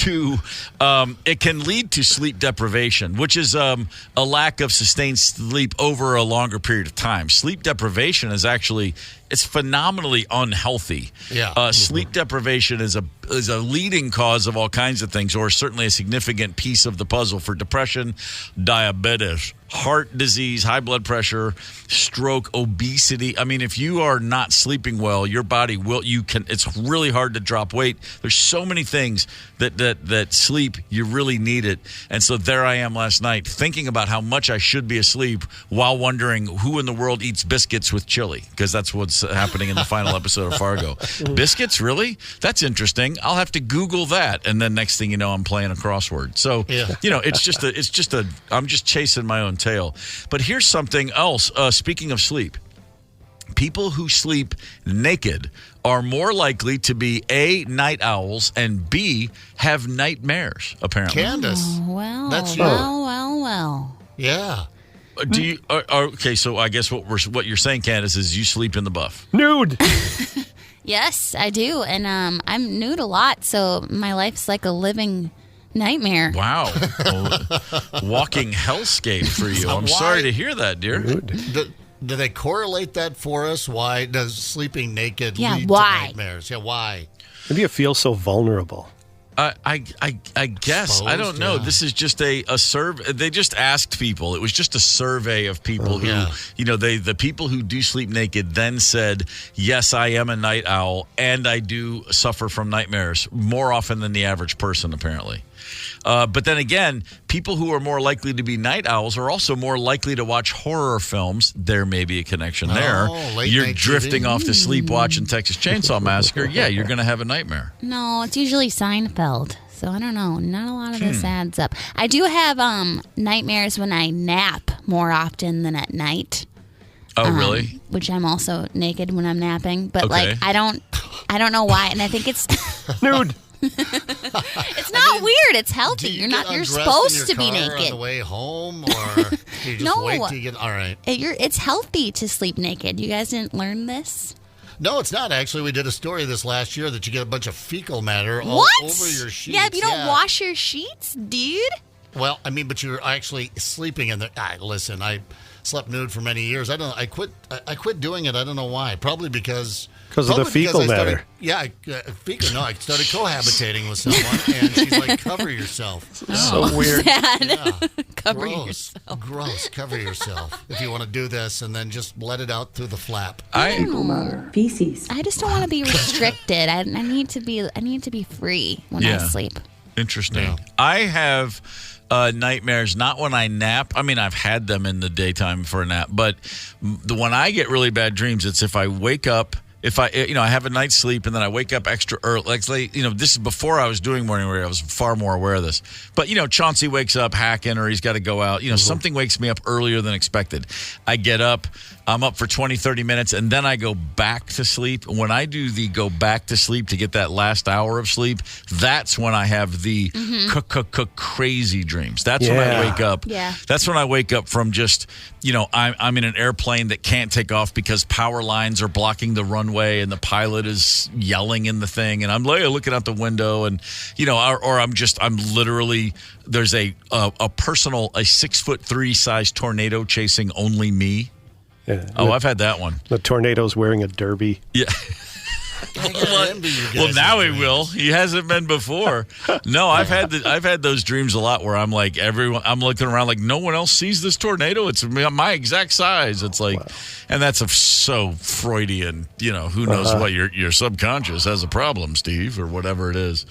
to sleep deprivation, which is a lack of sustained sleep over a longer period of time. Sleep deprivation is actually it's phenomenally unhealthy. Yeah. Sleep deprivation is a leading cause of all kinds of things, or certainly a significant piece of the puzzle for depression, diabetes, heart disease, high blood pressure, stroke, obesity. I mean, if you are not sleeping well, your body it's really hard to drop weight. There's so many things that sleep, you really need it. And so there I am last night thinking about how much I should be asleep while wondering who in the world eats biscuits with chili, because that's what's happening in the final episode of Fargo. Biscuits, really? That's interesting. I'll have to Google that. And then next thing you know, I'm playing a crossword. So, I'm just chasing my own tail. But here's something else. Speaking of sleep, people who sleep naked are more likely to be A, night owls, and B, have nightmares, apparently. Candace. Well, That's you. well. Yeah. Do you? Okay, so I guess what you're saying, Candace, is you sleep in the buff. Nude. Yes, I do. And I'm nude a lot, so my life's like a living nightmare. Wow. Walking hellscape for you. I'm sorry to hear that, dear. Do they correlate that for us? Why does sleeping naked lead to nightmares? Yeah, why? Maybe you feel so vulnerable. I guess. I don't know. This is just a survey. They just asked people. It was just a survey of people who, the people who do sleep naked then said, yes, I am a night owl, and I do suffer from nightmares more often than the average person, apparently. But then again, people who are more likely to be night owls are also more likely to watch horror films. There may be a connection there. You're drifting off to sleep watching Texas Chainsaw Massacre. Yeah, you're going to have a nightmare. No, it's usually Seinfeld. So I don't know. Not a lot of this adds up. I do have nightmares when I nap more often than at night. Oh, really? Which I'm also naked when I'm napping. But I don't know why. And I think it's nude. It's not weird. It's healthy. You're supposed to be naked on the way home, or do you just wait till you get all right? It's healthy to sleep naked. You guys didn't learn this? No, it's not. Actually, we did a story this last year that you get a bunch of fecal matter all over your sheets. Yeah, if you don't wash your sheets, dude. Well, I mean, but you're actually sleeping in there. Listen, I slept nude for many years. I quit doing it. I don't know why. Probably because of the fecal matter. Fecal. No, I started cohabitating with someone, and she's like, "Cover yourself." So weird. Yeah. Cover yourself. Gross. Cover yourself if you want to do this, and then just let it out through the flap. Fecal matter. Feces. I just don't want to be restricted. I need to be free when I sleep. Interesting. Yeah. I have nightmares not when I nap. I mean, I've had them in the daytime for a nap, but when I get really bad dreams, it's if I wake up. If I have a night's sleep and then I wake up extra early, this is before I was doing morning radio. I was far more aware of this. But, Chauncey wakes up hacking or he's got to go out. Something wakes me up earlier than expected. I get up, I'm up for 20, 30 minutes, and then I go back to sleep. When I do the go back to sleep to get that last hour of sleep, that's when I have the crazy dreams. That's when I wake up. Yeah. That's when I wake up from just, I'm in an airplane that can't take off because power lines are blocking the runway and the pilot is yelling in the thing, and I'm looking out the window, and or I'm literally there's a 6'3" size tornado chasing only me. Yeah. Oh, I've had that one. The tornado's wearing a derby. Yeah. Well, now he will. He hasn't been before. No, I've had those dreams a lot where I'm like I'm looking around like no one else sees this tornado. It's my exact size. It's like, and that's so Freudian. Who knows what your subconscious has a problem, Steve, or whatever it is.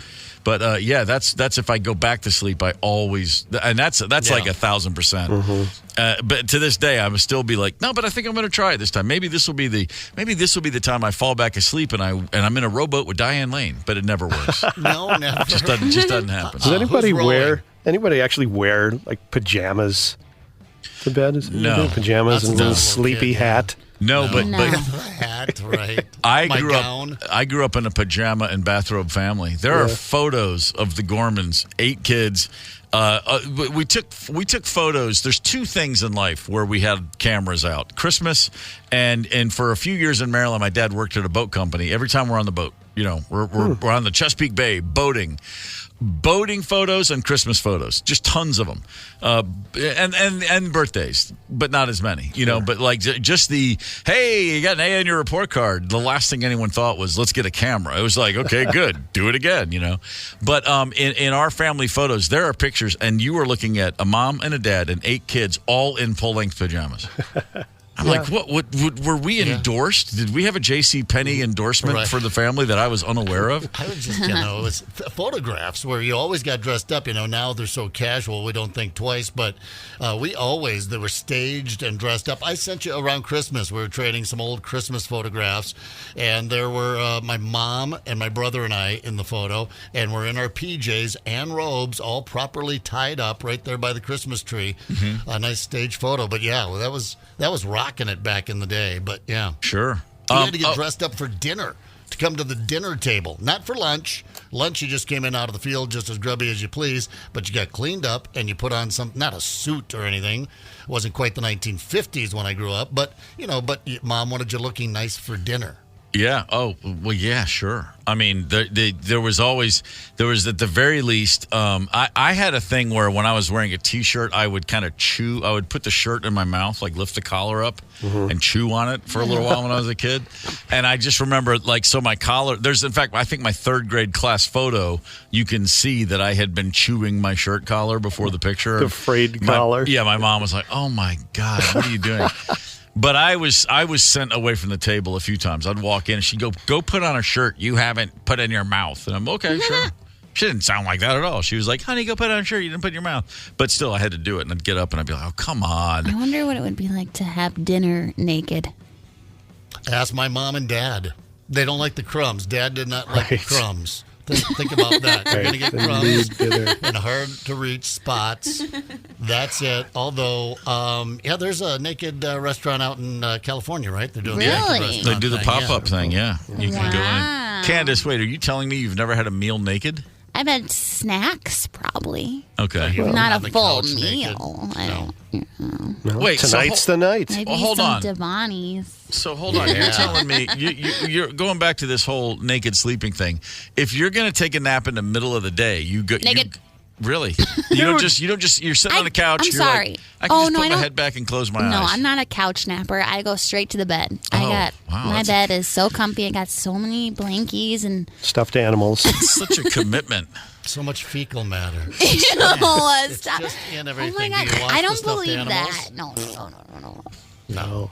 But that's if I go back to sleep, I always, and that's like 1,000%. But to this day, I would still be like, no, but I think I'm going to try it this time. Maybe this will be the time I fall back asleep and I'm in a rowboat with Diane Lane. But it never works. No, never. Just doesn't happen. Does anybody actually wear like pajamas to bed? No, pajamas and a little sleepy hat. No, but hat, right? I grew up in a pajama and bathrobe family. There are photos of the Gormans, 8 kids. We took photos. There's 2 things in life where we had cameras out: Christmas and for a few years in Maryland, my dad worked at a boat company. Every time we're on the boat, we're on the Chesapeake Bay boating photos and Christmas photos, just tons of them, and birthdays, but not as many, but like just hey, you got an A on your report card. The last thing anyone thought was, let's get a camera. It was like, okay, good, do it again, but in our family photos, there are pictures, and you were looking at a mom and a dad and 8 kids all in full-length pajamas. I'm like, what were we endorsed? Did we have a J.C. Penney endorsement for the family that I was unaware of? I was just, it was photographs where you always got dressed up. Now they're so casual, we don't think twice. But they were staged and dressed up. I sent you around Christmas. We were trading some old Christmas photographs, and there were my mom and my brother and I in the photo, and we're in our PJs and robes, all properly tied up right there by the Christmas tree. Mm-hmm. A nice stage photo. But that was rocking it back in the day, but yeah. Sure. You had to get dressed up for dinner to come to the dinner table, not for lunch. Lunch, you just came in out of the field just as grubby as you please, but you got cleaned up and you put on not a suit or anything. It wasn't quite the 1950s when I grew up, but Mom wanted you looking nice for dinner. Yeah. Oh, well, yeah, sure. I mean, there was at the very least, I had a thing where when I was wearing a T-shirt, I would kind of chew. I would put the shirt in my mouth, like lift the collar up and chew on it for a little while when I was a kid. And I just remember, so my collar, in fact, I think my 3rd grade class photo, you can see that I had been chewing my shirt collar before the picture. The frayed collar. Yeah, my mom was like, oh, my God, what are you doing? But I was sent away from the table a few times. I'd walk in and she'd go put on a shirt you haven't put in your mouth. And I'm okay, sure. She didn't sound like that at all. She was like, honey, go put on a shirt you didn't put in your mouth. But still, I had to do it. And I'd get up and I'd be like, oh, come on. I wonder what it would be like to have dinner naked. Ask my mom and dad. They don't like the crumbs. Dad did not like the crumbs. Think about that. You're going to get crumbs in hard-to-reach spots. That's it. Although, there's a naked restaurant out in California, right? They're doing They do the pop-up thing, yeah. You can go in. Candace, wait, are you telling me you've never had a meal naked? I've had snacks, probably. Okay. Not a full meal. Wait, tonight's the night. Maybe hold on. Devani's. So hold on. You're telling me you're going back to this whole naked sleeping thing. If you're going to take a nap in the middle of the day, you go naked. Really? You're sitting on the couch. I'm sorry. Like, I can just put my head back and close my eyes. No, I'm not a couch napper. I go straight to the bed. My bed is so comfy. I got so many blankies and stuffed animals. It's such a commitment. So much fecal matter. It's just in everything. Oh my God. I don't believe that. No.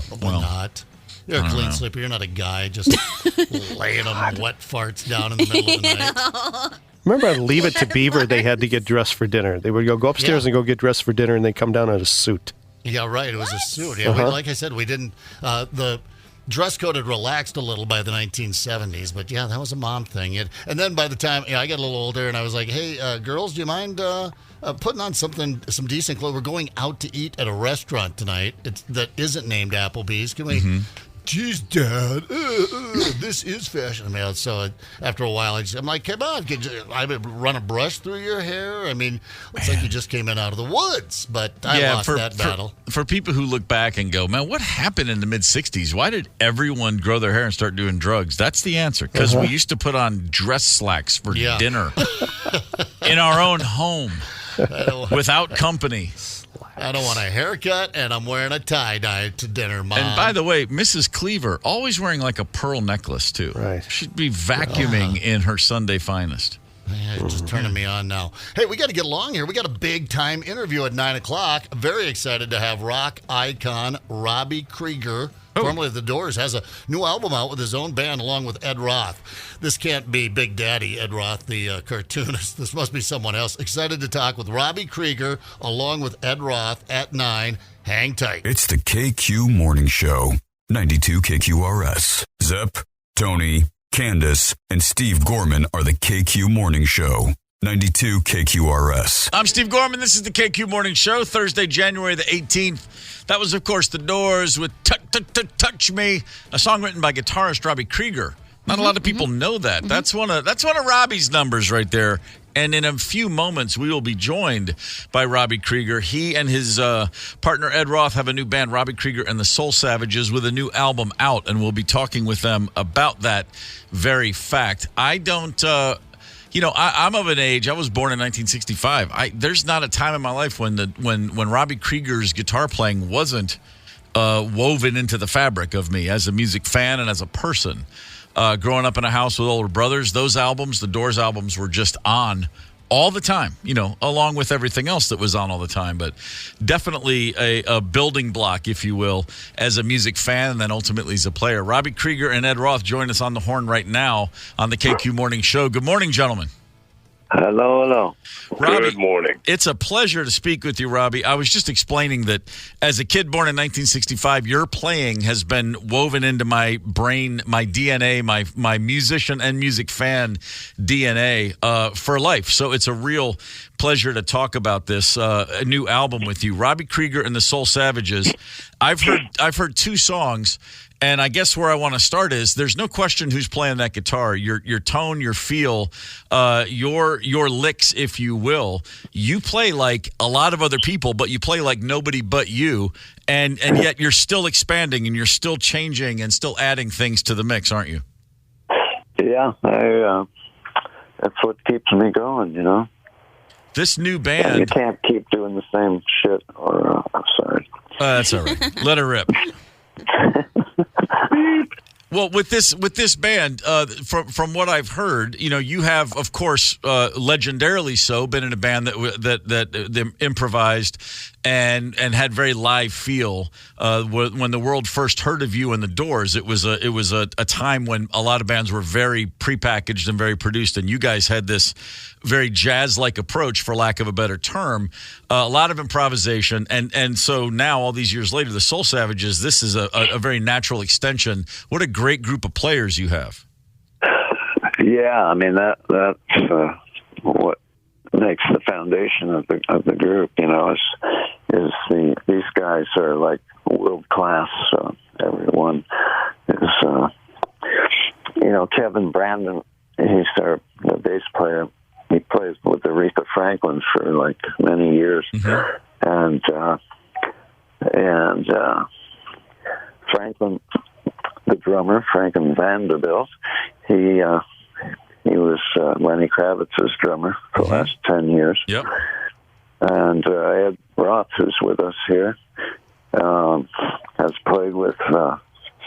Probably not. You're a clean sleeper. You're not a guy just laying them wet farts down in the middle of the night. Remember on Leave It to Beaver, they had to get dressed for dinner. They would go upstairs and go get dressed for dinner, and they come down in a suit. Yeah, right. It was a suit. Yeah, like I said, we didn't. The dress code had relaxed a little by the 1970s, but yeah, that was a mom thing. And then by the time I got a little older, and I was like, hey, girls, do you mind putting on some decent clothes? We're going out to eat at a restaurant tonight that isn't named Applebee's. Can we? Mm-hmm. Geez, Dad, this is fashion. I mean, so after a while, I'm like, come on, I run a brush through your hair? I mean, it's like you just came in out of the woods, but I lost that battle. For people who look back and go, man, what happened in the mid-'60s? Why did everyone grow their hair and start doing drugs? That's the answer, because we used to put on dress slacks for dinner in our own home without company. I don't want a haircut, and I'm wearing a tie-dye to dinner, Mom. And by the way, Mrs. Cleaver, always wearing like a pearl necklace, too. Right. She'd be vacuuming in her Sunday finest. Yeah, it's just turning me on now. Hey, we got to get along here. We got a big-time interview at 9 o'clock. I'm very excited to have rock icon Robbie Krieger, formerly of The Doors, has a new album out with his own band along with Ed Roth. This can't be Big Daddy Ed Roth, the cartoonist. This must be someone else. Excited to talk with Robbie Krieger along with Ed Roth at 9. Hang tight. It's the KQ Morning Show, 92 KQRS. Zep, Tony, Candace, and Steve Gorman are the KQ Morning Show, 92 KQRS. I'm Steve Gorman. This is the KQ Morning Show, Thursday, January the 18th. That was, of course, The Doors with Touch Me, a song written by guitarist Robbie Krieger. Not a lot of people know that. That's one of Robbie's numbers right there. And in a few moments, we will be joined by Robbie Krieger. He and his partner, Ed Roth, have a new band, Robbie Krieger and the Soul Savages, with a new album out. And we'll be talking with them about that very fact. I don't... I'm of an age. I was born in 1965. There's not a time in my life when Robbie Krieger's guitar playing wasn't woven into the fabric of me as a music fan and as a person. Growing up in a house with older brothers, those albums, the Doors albums, were just on all the time, along with everything else that was on all the time. But definitely a building block, if you will, as a music fan and then ultimately as a player. Robbie Krieger and Ed Roth join us on the horn right now on the KQ Morning Show. Good morning, gentlemen. Hello. Robbie, good morning. It's a pleasure to speak with you, Robbie. I was just explaining that as a kid born in 1965, your playing has been woven into my brain, my DNA, my musician and music fan DNA for life. So it's a real pleasure to talk about this new album with you, Robbie Krieger and the Soul Savages. I've heard two songs. And I guess where I want to start is there's no question who's playing that guitar. Your tone, your feel, your licks, if you will. You play like a lot of other people, but you play like nobody but you. And yet you're still expanding and you're still changing and still adding things to the mix, aren't you? Yeah, that's what keeps me going, This new band... You can't keep doing the same shit. I'm sorry. That's all right. Let her rip. Well, with this band, from what I've heard, you have, of course, legendarily so, been in a band that improvised and had very live feel. When the world first heard of you and the Doors, it was a time when a lot of bands were very prepackaged and very produced, and you guys had this very jazz-like approach, for lack of a better term, a lot of improvisation, and so now, all these years later, the Soul Savages, this is a very natural extension. What a great group of players you have. Yeah, I mean that's what makes the foundation of the group. These guys are like world class. Everyone is, Kevin Brandon. He's the bass player. He plays with Aretha Franklin for like many years, and Franklin, the drummer, Franklin Vanderbilt, he was Lenny Kravitz's drummer for the last 10 years. Yep. And Ed Roth, who's with us here, has played with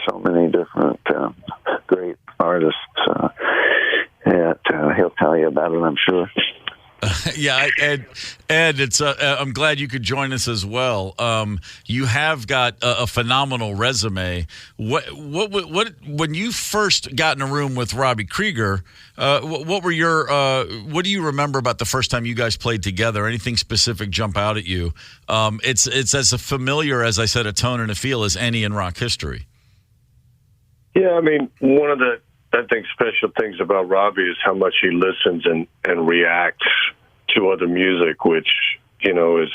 so many different great artists. He'll tell you about it, I'm sure. Yeah, Ed, it's I'm glad you could join us as well. You have got a phenomenal resume. What when you first got in a room with Robbie Krieger, what were your what do you remember about the first time you guys played together? Anything specific jump out at you? It's as familiar, as I said, a tone and a feel as any in rock history. Yeah, I mean, one of the I think special things about Robbie is how much he listens and reacts to other music, which, is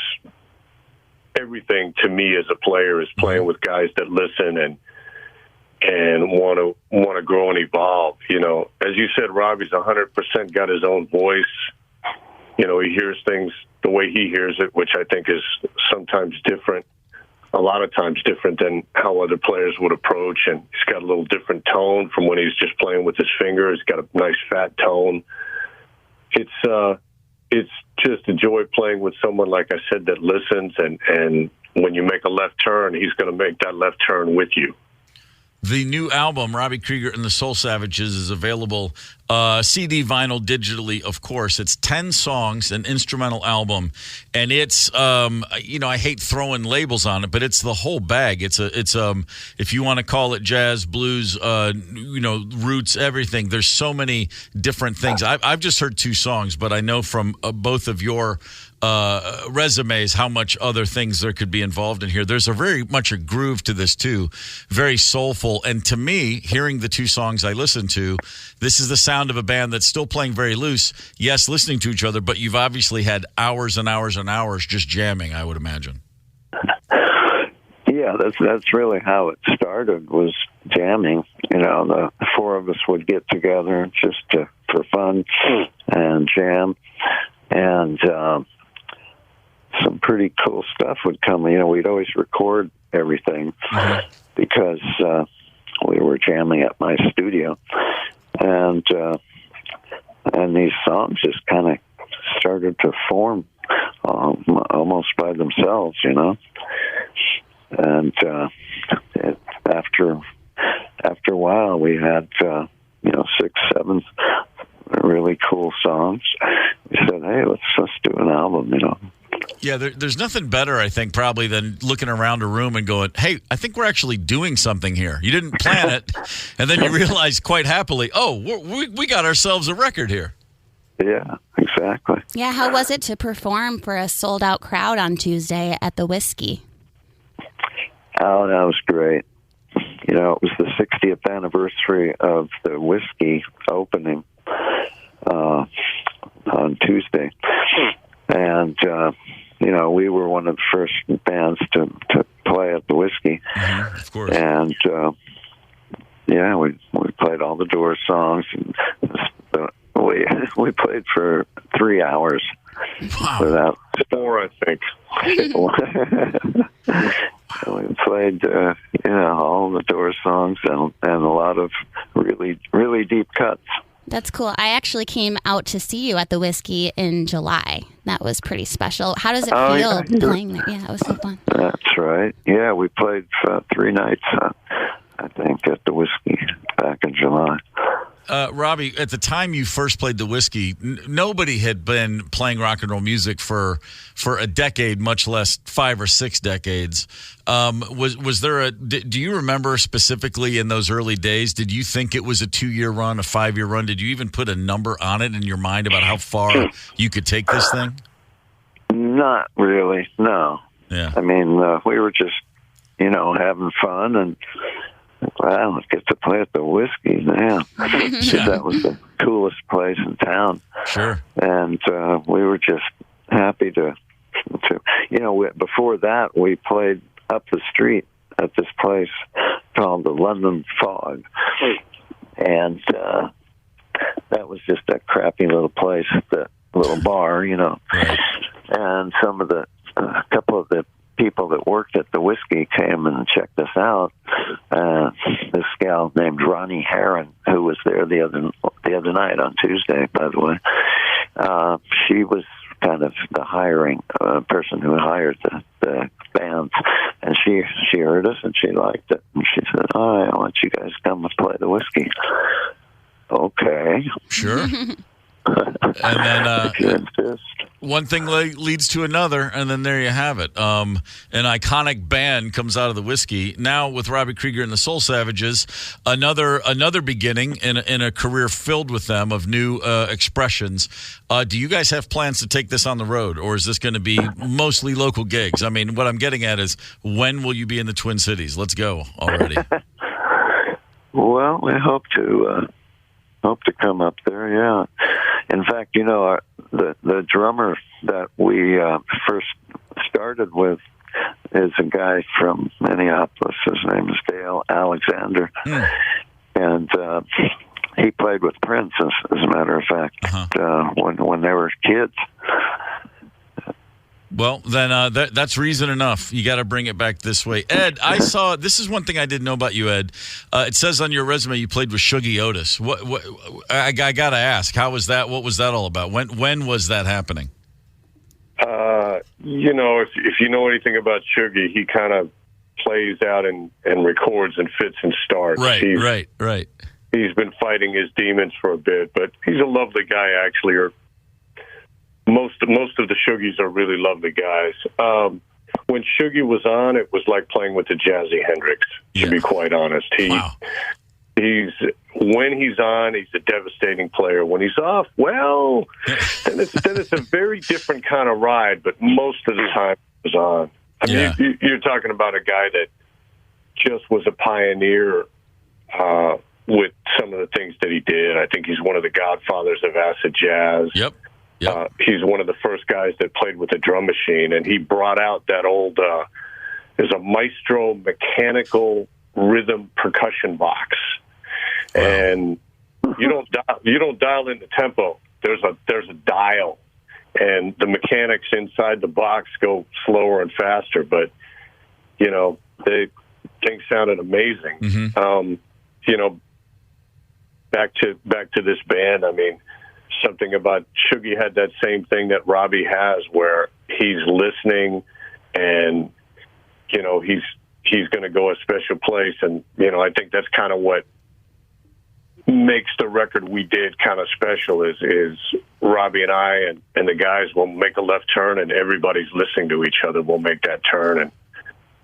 everything to me as a player, is playing with guys that listen and want to grow and evolve. As you said, Robbie's 100% got his own voice. He hears things the way he hears it, which I think is sometimes different. A lot of times different than how other players would approach, and he's got a little different tone from when he's just playing with his finger. He's got a nice fat tone. It's it's just a joy playing with someone, like I said, that listens, and when you make a left turn, he's going to make that left turn with you. The new album, Robbie Krieger and the Soul Savages, is available CD, vinyl, digitally, of course. It's 10 songs, an instrumental album, and it's I hate throwing labels on it, but it's the whole bag. It's if you want to call it jazz, blues, roots, everything. There's so many different things. I've just heard 2 songs, but I know from both of your resumes how much other things there could be involved in here. There's a very much a groove to this too, very soulful. And to me, hearing the 2 songs I listened to, this is the sound of a band that's still playing very loose. Yes, listening to each other, but you've obviously had hours and hours and hours just jamming, I would imagine. Yeah, that's really how it started, was jamming. The 4 of us would get together just for fun and jam. And some pretty cool stuff would come. We'd always record everything because we were jamming at my studio, and these songs just kind of started to form almost by themselves, And after a while, we had 6, 7 really cool songs. We said, "Hey, let's do an album," Yeah, there's nothing better, I think, probably than looking around a room and going, "Hey, I think we're actually doing something here." You didn't plan it, and then you realize quite happily, "Oh, we got ourselves a record here." Yeah, exactly. Yeah, how was it to perform for a sold-out crowd on Tuesday at the Whiskey? Oh, that was great. It was the 60th anniversary of the Whiskey opening on Tuesday. And, we were one of the first bands to play at the Whiskey. Of course. And, we played all the Doors songs. And we played for 3 hours. Wow. Without 4, I think. We played, all the Doors songs and a lot of really, really deep cuts. That's cool. I actually came out to see you at the Whiskey in July. That was pretty special. How does it feel playing there? Yeah, it was so fun. That's right. Yeah, we played 3 nights, I think, at the Whiskey back in July. Robbie, at the time you first played the Whiskey, nobody had been playing rock and roll music for a decade, much less 5 or 6 decades. Was there do you remember specifically in those early days, did you think it was a 2-year run, a 5-year run? Did you even put a number on it in your mind about how far you could take this thing? Not really, no. Yeah. I mean, we were just, having fun, and wow, let's get to play at the Whiskey, man. Yeah. That was the coolest place in town. Sure. And we were just happy to before that, we played up the street at this place called the London Fog. And that was just a crappy little place, that little bar, Right. And a couple of the people that worked at the Whiskey came and checked us out. This gal named Ronnie Herron, who was there the other night on Tuesday, by the way, she was kind of the hiring person who hired the bands, and she heard us and she liked it, and she said, "All right, I want you guys to come and play the Whiskey." Okay, sure. And then insist. One thing leads to another, and then there you have it. An iconic band comes out of the Whiskey. Now with Robbie Krieger and the Soul Savages, another beginning in a career filled with them of new expressions. Do you guys have plans to take this on the road, or is this going to be mostly local gigs? I mean, what I'm getting at is, when will you be in the Twin Cities? Let's go already. Well, we hope to come up there, yeah. In fact, the drummer that we first started with is a guy from Minneapolis. His name is Dale Alexander. And he played with Prince, as a matter of fact, when they were kids. Well, then that's reason enough. You got to bring it back this way. Ed, I saw, this is one thing I didn't know about you, Ed. It says on your resume you played with Shuggie Otis. What I got to ask, how was that? What was that all about? When was that happening? If you know anything about Shuggie, he kind of plays out and records and fits and starts. Right. He's been fighting his demons for a bit, but he's a lovely guy, actually. Or most of the Shuggies are really lovely guys. When Shuggie was on, it was like playing with the Jazzy Hendrix, to be quite honest. When he's on, he's a devastating player. When he's off, well, then it's a very different kind of ride, but most of the time he's on. I mean, you're talking about a guy that just was a pioneer with some of the things that he did. I think he's one of the godfathers of acid jazz. Yep. He's one of the first guys that played with a drum machine, and he brought out that old, there's a Maestro mechanical rhythm percussion box. Wow. And you don't dial in the tempo. There's a dial, and the mechanics inside the box go slower and faster. But things sounded amazing. Mm-hmm. Back to this band. I mean, something about Shuggie had that same thing that Robbie has, where he's listening, and he's going to go a special place, and I think that's kind of what makes the record we did kind of special is Robbie and I and the guys will make a left turn, and everybody's listening to each other. We'll make that turn, and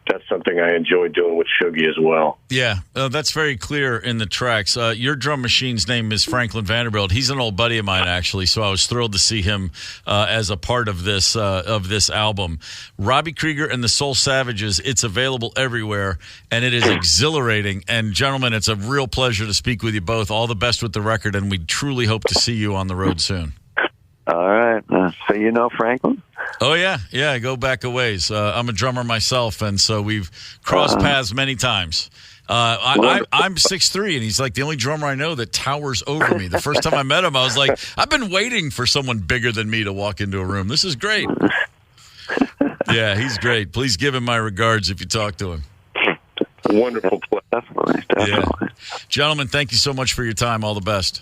that's something I enjoy doing with Shuggie as well. Yeah, that's very clear in the tracks. Your drum machine's name is Franklin Vanderbilt. He's an old buddy of mine, actually, so I was thrilled to see him as a part of this album. Robbie Krieger and the Soul Savages, it's available everywhere, and it is exhilarating. And, gentlemen, it's a real pleasure to speak with you both. All the best with the record, and we truly hope to see you on the road soon. All right. So you know Franklin? Oh, yeah. Yeah, I go back a ways. I'm a drummer myself, and so we've crossed paths many times. I'm 6'3", and he's like the only drummer I know that towers over me. The first time I met him, I was like, I've been waiting for someone bigger than me to walk into a room. This is great. Yeah, he's great. Please give him my regards if you talk to him. Wonderful play. Definitely. Yeah. Gentlemen, thank you so much for your time. All the best.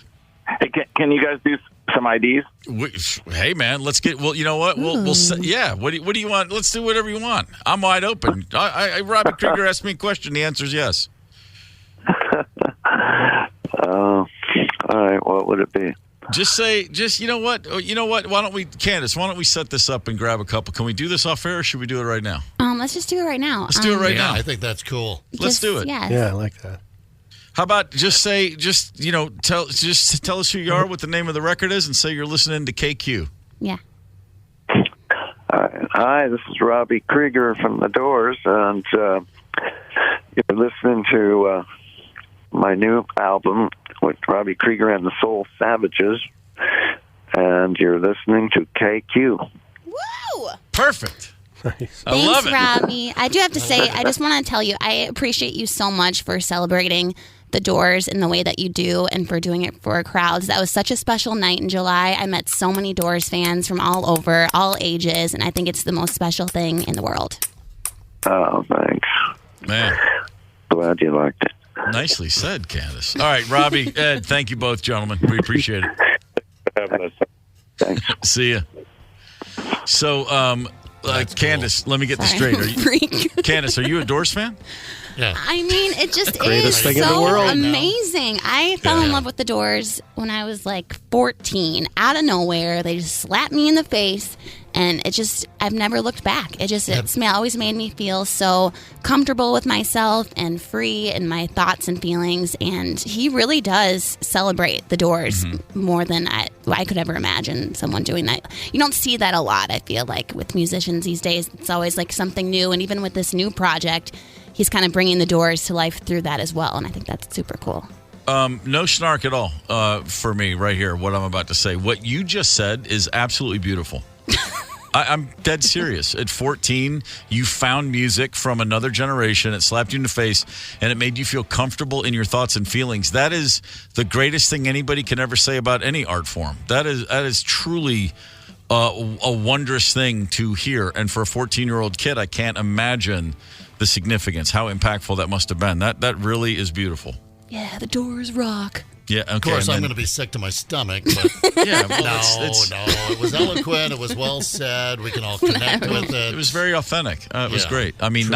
Hey, can you guys do some IDs? Hey, man, let's get. Well, you know what? We'll yeah. What do you want? Let's do whatever you want. I'm wide open. Robbie Krieger asked me a question. The answer is yes. All right. What would it be? You know what? Why don't we, Candace? Why don't we set this up and grab a couple? Can we do this off air, or should we do it right now? Let's just do it right now. Let's do it right now. I think that's cool. Let's do it. Yes. Yeah, I like that. How about tell us who you are, what the name of the record is, and say you're listening to KQ. Yeah. Hi, this is Robbie Krieger from The Doors, and you're listening to my new album with Robbie Krieger and the Soul Savages, and you're listening to KQ. Woo! Perfect. Nice. I love it. Thanks, Robbie. I do have to say, I just want to tell you, I appreciate you so much for celebrating The Doors in the way that you do and for doing it for crowds. That was such a special night in July. I met so many Doors fans from all over, all ages, and I think it's the most special thing in the world. Oh, thanks. Man. Glad you liked it. Nicely said, Candace. All right, Robbie, Ed, thank you both, gentlemen. We appreciate it. Thanks. See ya. So, Candace, let me get this straight. Candace, are you a Doors fan? Yeah. I mean, it just Greatest is thing in the so world. amazing. I fell in love with The Doors when I was like 14. Out of nowhere, they just slapped me in the face, and I've never looked back. It always made me feel so comfortable with myself and free in my thoughts and feelings. And he really does celebrate The Doors more than I could ever imagine someone doing that. You don't see that a lot, I feel like, with musicians these days. It's always like something new. And even with this new project, he's kind of bringing The Doors to life through that as well, and I think that's super cool. No snark at all for me right here, what I'm about to say. What you just said is absolutely beautiful. I'm dead serious. At 14, you found music from another generation. It slapped you in the face, and it made you feel comfortable in your thoughts and feelings. That is the greatest thing anybody can ever say about any art form. That is truly a wondrous thing to hear. And for a 14-year-old kid, I can't imagine the significance, how impactful that must have been. That really is beautiful. Yeah, the Doors rock. Yeah, okay. Of course, I'm going to be sick to my stomach. But yeah, well, no. It was eloquent. It was well said. We can all connect with it. It was very authentic. It was great. I mean,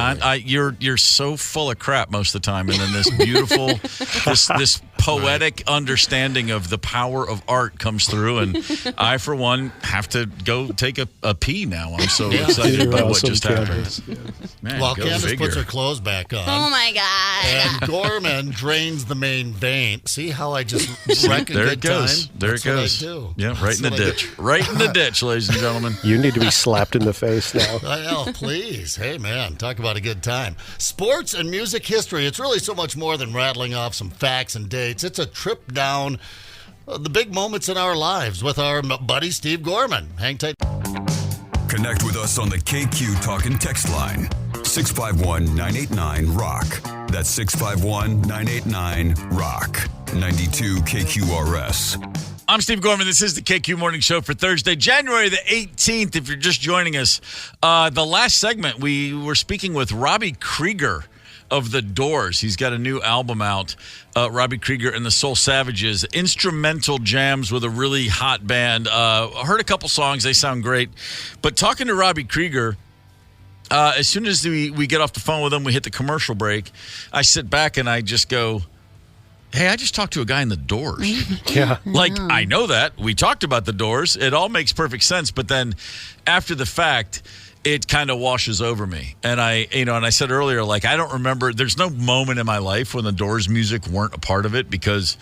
you're so full of crap most of the time, and then this beautiful, this poetic understanding of the power of art comes through. And I, for one, have to go take a pee now. I'm so excited by what just happened. Man, well, Candace puts her clothes back on. Oh my God! And Gorman drains the main vein. See how I just wreck a there good it goes. time? There That's it goes. What I do. Yeah, right in the ditch. Right in the ditch, ladies and gentlemen. You need to be slapped in the face now. Well, please. Hey, man, talk about a good time. Sports and music history. It's really so much more than rattling off some facts and dates. It's a trip down the big moments in our lives with our buddy Steve Gorman. Hang tight. Connect with us on the KQ Talk and Text line. 651-989-ROCK. That's 651-989-ROCK. 92 KQRS. I'm Steve Gorman. This is the KQ Morning Show for Thursday, January the 18th. If you're just joining us, the last segment, we were speaking with Robbie Krieger of The Doors. He's got a new album out, Robbie Krieger and the Soul Savages. Instrumental jams with a really hot band. I heard a couple songs. They sound great. But talking to Robbie Krieger, as soon as we get off the phone with him, we hit the commercial break, I sit back and I just go, hey, I just talked to a guy in The Doors. Yeah. Like, I know that. We talked about The Doors. It all makes perfect sense. But then after the fact, it kind of washes over me. And I said earlier, like, I don't remember. There's no moment in my life when The Doors music weren't a part of it because,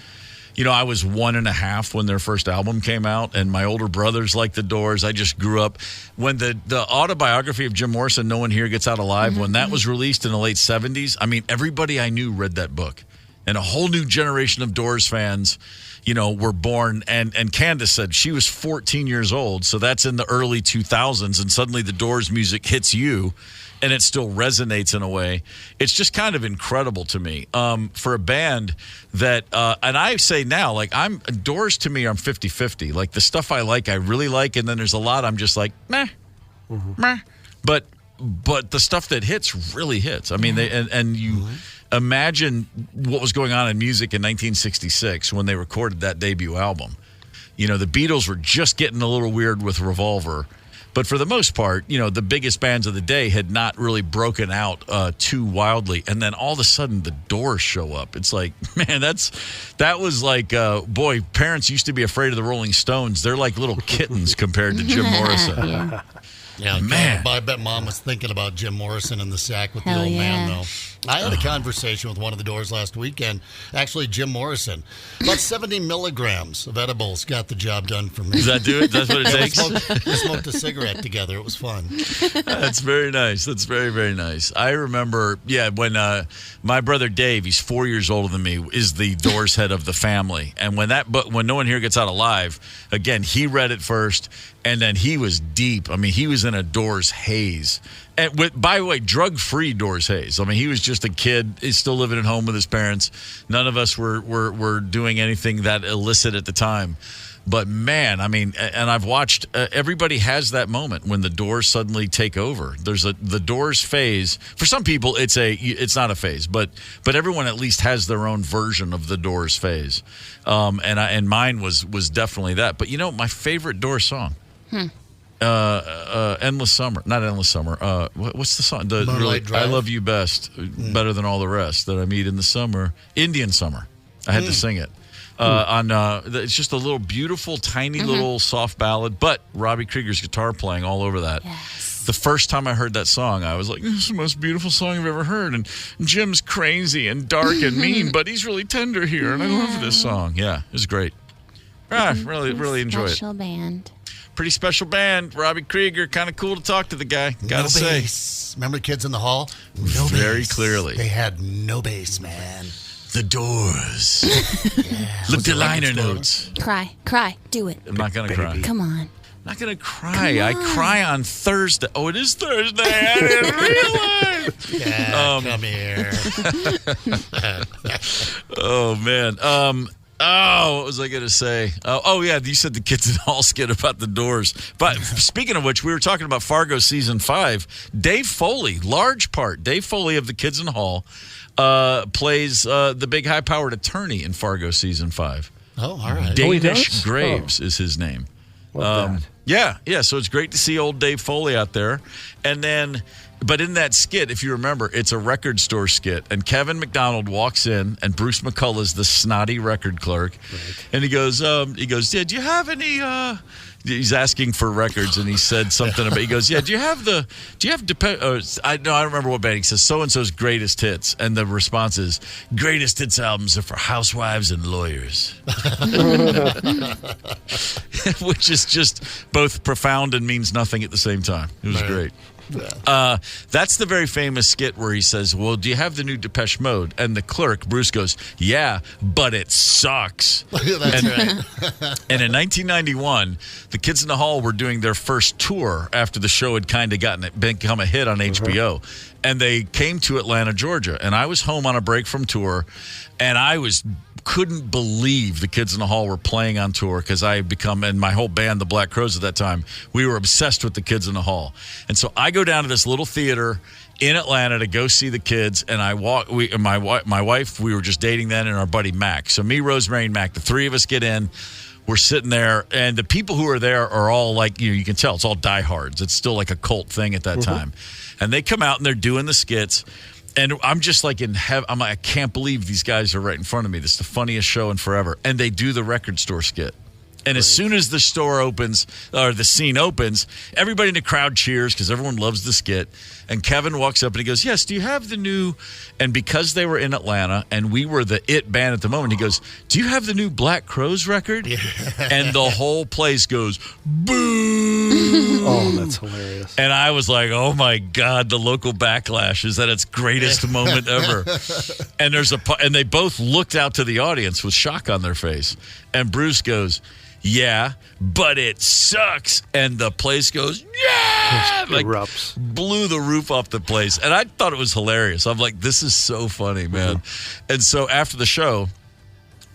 I was 1.5 when their first album came out, and my older brothers liked The Doors. I just grew up. When the autobiography of Jim Morrison, No One Here Gets Out Alive, when that was released in the late 70s, I mean, everybody I knew read that book. And a whole new generation of Doors fans, were born. And Candace said she was 14 years old, so that's in the early 2000s, and suddenly the Doors music hits you, and it still resonates in a way. It's just kind of incredible to me for a band that, and I say now, like, Doors to me, I'm 50-50. Like, the stuff I really like, and then there's a lot I'm just like, meh, meh. But the stuff that hits really hits. I mean, imagine what was going on in music in 1966 when they recorded that debut album. The Beatles were just getting a little weird with Revolver. But for the most part, the biggest bands of the day had not really broken out too wildly. And then all of a sudden, the Doors show up. It's like, man, that was like, boy, parents used to be afraid of the Rolling Stones. They're like little kittens compared to Jim Morrison. Yeah. Yeah, man. I bet Mom was thinking about Jim Morrison in the sack with the old man, though. I had a conversation with one of the Doors last weekend. Actually, Jim Morrison. About 70 milligrams of edibles got the job done for me. Does that do it? That's what it takes? We smoked a cigarette together. It was fun. That's very nice. That's very, very nice. I remember, when my brother Dave, he's 4 years older than me, is the Doors head of the family. And when No One Here Gets Out Alive, again, he read it first, and then he was deep. I mean, he was in a Doors haze. And by the way, drug-free Doors haze. I mean, he was just a kid. He's still living at home with his parents. None of us were doing anything that illicit at the time. But, man, I mean, and I've watched, everybody has that moment when the Doors suddenly take over. There's the Doors phase. For some people, it's not a phase, but everyone at least has their own version of the Doors phase. And mine was definitely that. But, my favorite Doors song, Endless Summer. Not Endless Summer. What's the song? I Love You Best, better than all the rest that I meet in the summer. Indian Summer. I had to sing it. It's just a little beautiful, tiny little soft ballad, but Robbie Krieger's guitar playing all over that. Yes. The first time I heard that song, I was like, this is the most beautiful song I've ever heard. And Jim's crazy and dark and mean, but he's really tender here, and I love this song. Yeah, it was great. Really enjoy it. Special band. Pretty special band. Robbie Krieger, kind of cool to talk to the guy, gotta say. Bass. Remember the kids in the hall? No bass. Very clearly. They had no bass, man. The Doors. Look, the liner notes. Cry. Do it. I'm not going to cry. Come on. I'm not going to cry. I cry on Thursday. Oh, it is Thursday. I didn't realize. Yeah, come here. Oh, man. Oh, what was I going to say? Oh, yeah, you said the Kids in the Hall skit about the doors. But speaking of which, we were talking about Fargo Season 5. Dave Foley, large part. Dave Foley of the Kids in the Hall plays the big high-powered attorney in Fargo Season 5. Oh, all right. Danish Graves is his name. Yeah, so it's great to see old Dave Foley out there. And then, but in that skit, if you remember, it's a record store skit. And Kevin McDonald walks in, and Bruce McCullough's the snotty record clerk. Right. And he goes, yeah, do you have any, he's asking for records, and he said something about, he goes, yeah, I don't remember what band. He says, so-and-so's greatest hits. And the response is, greatest hits albums are for housewives and lawyers. Which is just both profound and means nothing at the same time. It was great. Yeah. That's the very famous skit where he says, well, do you have the new Depeche Mode? And the clerk, Bruce, goes, yeah, but it sucks. That's right. And in 1991, the Kids in the Hall were doing their first tour after the show had kind of become a hit on HBO. And they came to Atlanta, Georgia. And I was home on a break from tour, and I couldn't believe the Kids in the Hall were playing on tour, because I had become, and my whole band, the Black Crowes at that time, we were obsessed with the Kids in the Hall. And so I go down to this little theater in Atlanta to go see the Kids, and my wife, we were just dating then, and our buddy Mac. So me, Rosemary, and Mac, the three of us get in. We're sitting there, and the people who are there are all like, you can tell it's all diehards. It's still like a cult thing at that time. And they come out, and they're doing the skits. And I'm just like in heaven. I'm like, I can't believe these guys are right in front of me. This is the funniest show in forever. And they do the record store skit. And as soon as the store opens, or the scene opens, everybody in the crowd cheers because everyone loves the skit. And Kevin walks up and he goes, yes, do you have the new, and because they were in Atlanta and we were the it band at the moment, he goes, do you have the new Black Crowes record? Yeah. And the whole place goes, boo. Oh, that's hilarious. And I was like, oh my God, the local backlash is at its greatest moment ever. And and they both looked out to the audience with shock on their face. And Bruce goes, yeah, but it sucks. And the place goes, yeah! Like, erupts. Blew the roof off the place. And I thought it was hilarious. I'm like, this is so funny, man. And so after the show,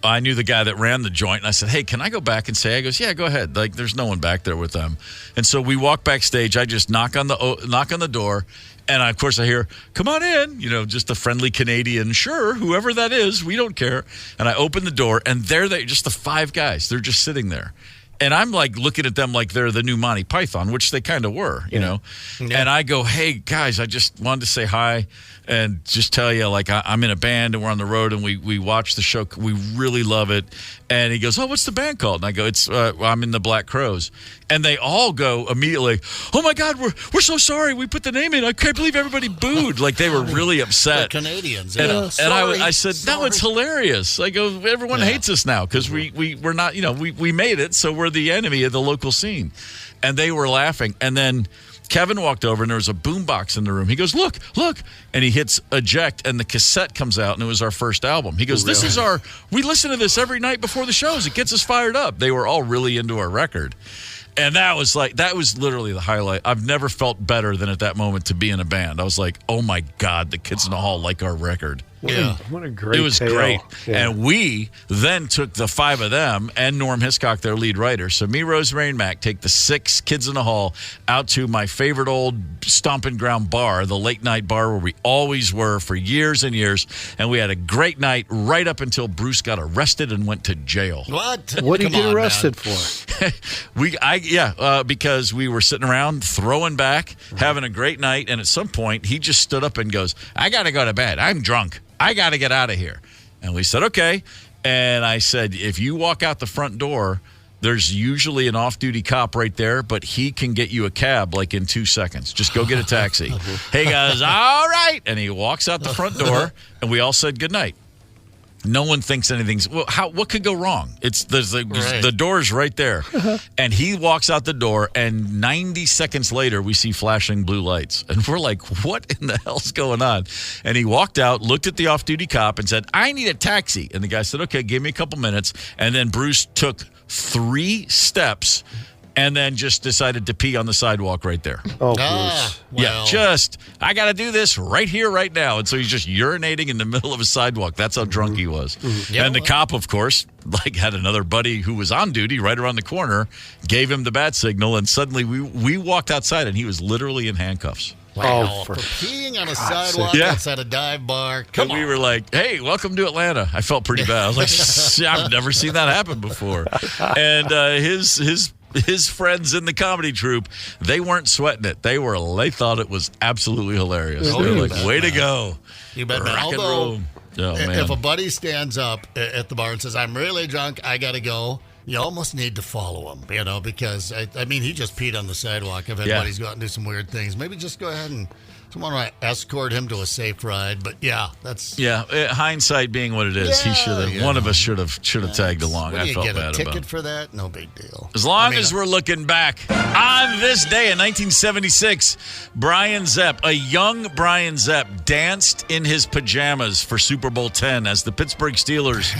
I knew the guy that ran the joint, and I said, hey, can I go back and say? He goes, yeah, go ahead. Like, there's no one back there with them. And so we walk backstage. I just knock on the door. And, of course, I hear, come on in, just a friendly Canadian, sure, whoever that is, we don't care. And I open the door, and just the five guys. They're just sitting there. And I'm, like, looking at them like they're the new Monty Python, which they kind of were, you know. Yeah. And I go, hey, guys, I just wanted to say hi and just tell you, like, I'm in a band, and we're on the road, and we watch the show. We really love it. And he goes, oh, what's the band called? And I go, I'm in the Black Crowes. And they all go immediately, oh, my God, we're so sorry. We put the name in. I can't believe everybody booed. Like, they were really upset. The Canadians. And I said, no, it's hilarious. I go, everyone hates us now because we're not, we made it, so we're the enemy of the local scene. And they were laughing. And then Kevin walked over, and there was a boombox in the room. He goes, look. And he hits eject, and the cassette comes out, and it was our first album. He goes, we listen to this every night before the shows. It gets us fired up. They were all really into our record. And that was literally the highlight. I've never felt better than at that moment to be in a band. I was like, oh my God, the Kids in the Hall like our record. What a great It was tale. great. Yeah. And we then took the five of them and Norm Hiscock, their lead writer. So me, Rosemary, and Mac take the six Kids in the Hall out to my favorite old stomping ground bar, the late night bar where we always were for years and years. And we had a great night right up until Bruce got arrested and went to jail. What? What did he get arrested for? Because we were sitting around throwing back, having a great night. And at some point, he just stood up and goes, I got to go to bed. I'm drunk. I got to get out of here. And we said, okay. And I said, if you walk out the front door, there's usually an off-duty cop right there, but he can get you a cab like in 2 seconds. Just go get a taxi. He goes, all right. And he walks out the front door, and we all said goodnight. No one thinks anything's what could go wrong? The door's right there. And he walks out the door, and 90 seconds later we see flashing blue lights. And we're like, what in the hell's going on? And he walked out, looked at the off-duty cop and said, I need a taxi. And the guy said, okay, give me a couple minutes. And then Bruce took 3 steps and then just decided to pee on the sidewalk right there. Oh, Bruce. Yeah, I got to do this right here, right now. And so he's just urinating in the middle of a sidewalk. That's how drunk he was. Yeah, and the cop, of course, had another buddy who was on duty right around the corner, gave him the bat signal, and suddenly we walked outside, and he was literally in handcuffs. Wow, for peeing on a sidewalk outside a dive bar. Come on. We were like, hey, welcome to Atlanta. I felt pretty bad. I was like, I've never seen that happen before. And his friends in the comedy troupe, they weren't sweating it. They thought it was absolutely hilarious. They were like, way to go. You bet. Although, if a buddy stands up at the bar and says, I'm really drunk, I got to go, you almost need to follow him, because, he just peed on the sidewalk. If anybody's go out and do some weird things, maybe just go ahead and someone might escort him to a safe ride. But, that's... Yeah, hindsight being what it is, he should have... One of us should have tagged along. I felt bad about it. Get a ticket for that? No big deal. As long as we're looking back. On this day in 1976, Brian Zepp, a young Brian Zepp, danced in his pajamas for Super Bowl X as the Pittsburgh Steelers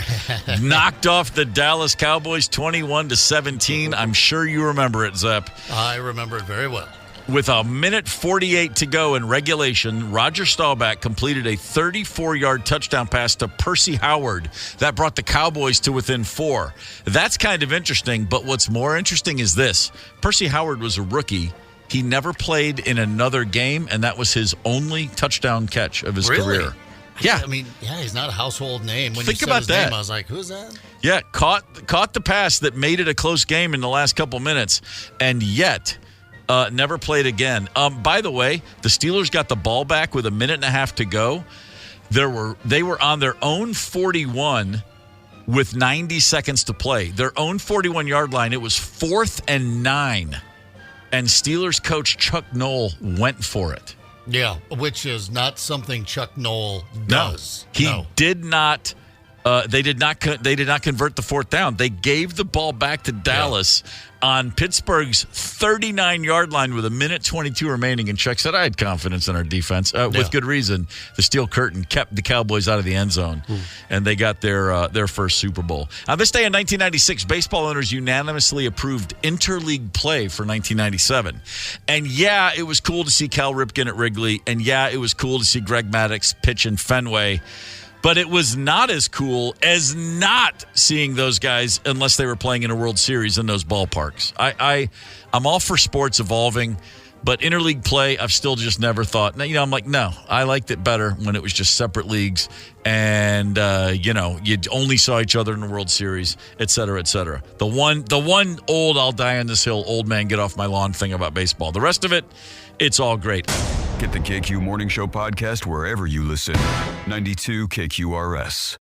knocked off the Dallas Cowboys 21-17. I'm sure you remember it, Zepp. I remember it very well. With a minute 48 to go in regulation, Roger Staubach completed a 34-yard touchdown pass to Percy Howard. That brought the Cowboys to within 4. That's kind of interesting, but what's more interesting is this. Percy Howard was a rookie. He never played in another game, and that was his only touchdown catch of his career. Yeah. He's not a household name. When Think you said about his that. name, I was like, who's that? Yeah, caught the pass that made it a close game in the last couple minutes, and yet... never played again. By the way, the Steelers got the ball back with a minute and a half to go. They were on their own 41 with 90 seconds to play. Their own 41-yard line. It was 4th and 9. And Steelers coach Chuck Noll went for it. Yeah, which is not something Chuck Noll does. He did not. They did not convert the 4th down. They gave the ball back to Dallas on Pittsburgh's 39-yard line with a minute 22 remaining. And Chuck said, I had confidence in our defense. With good reason. The Steel Curtain kept the Cowboys out of the end zone, and they got their first Super Bowl. On this day in 1996, baseball owners unanimously approved interleague play for 1997. And it was cool to see Cal Ripken at Wrigley, and it was cool to see Greg Maddux pitch in Fenway. But it was not as cool as not seeing those guys unless they were playing in a World Series in those ballparks. I'm all for sports evolving, but interleague play, I've still just never thought. I'm like, no, I liked it better when it was just separate leagues and, you only saw each other in the World Series, et cetera, et cetera. The one old I'll die on this hill, old man get off my lawn thing about baseball. The rest of it, it's all great. Get the KQ Morning Show podcast wherever you listen. 92 KQRS.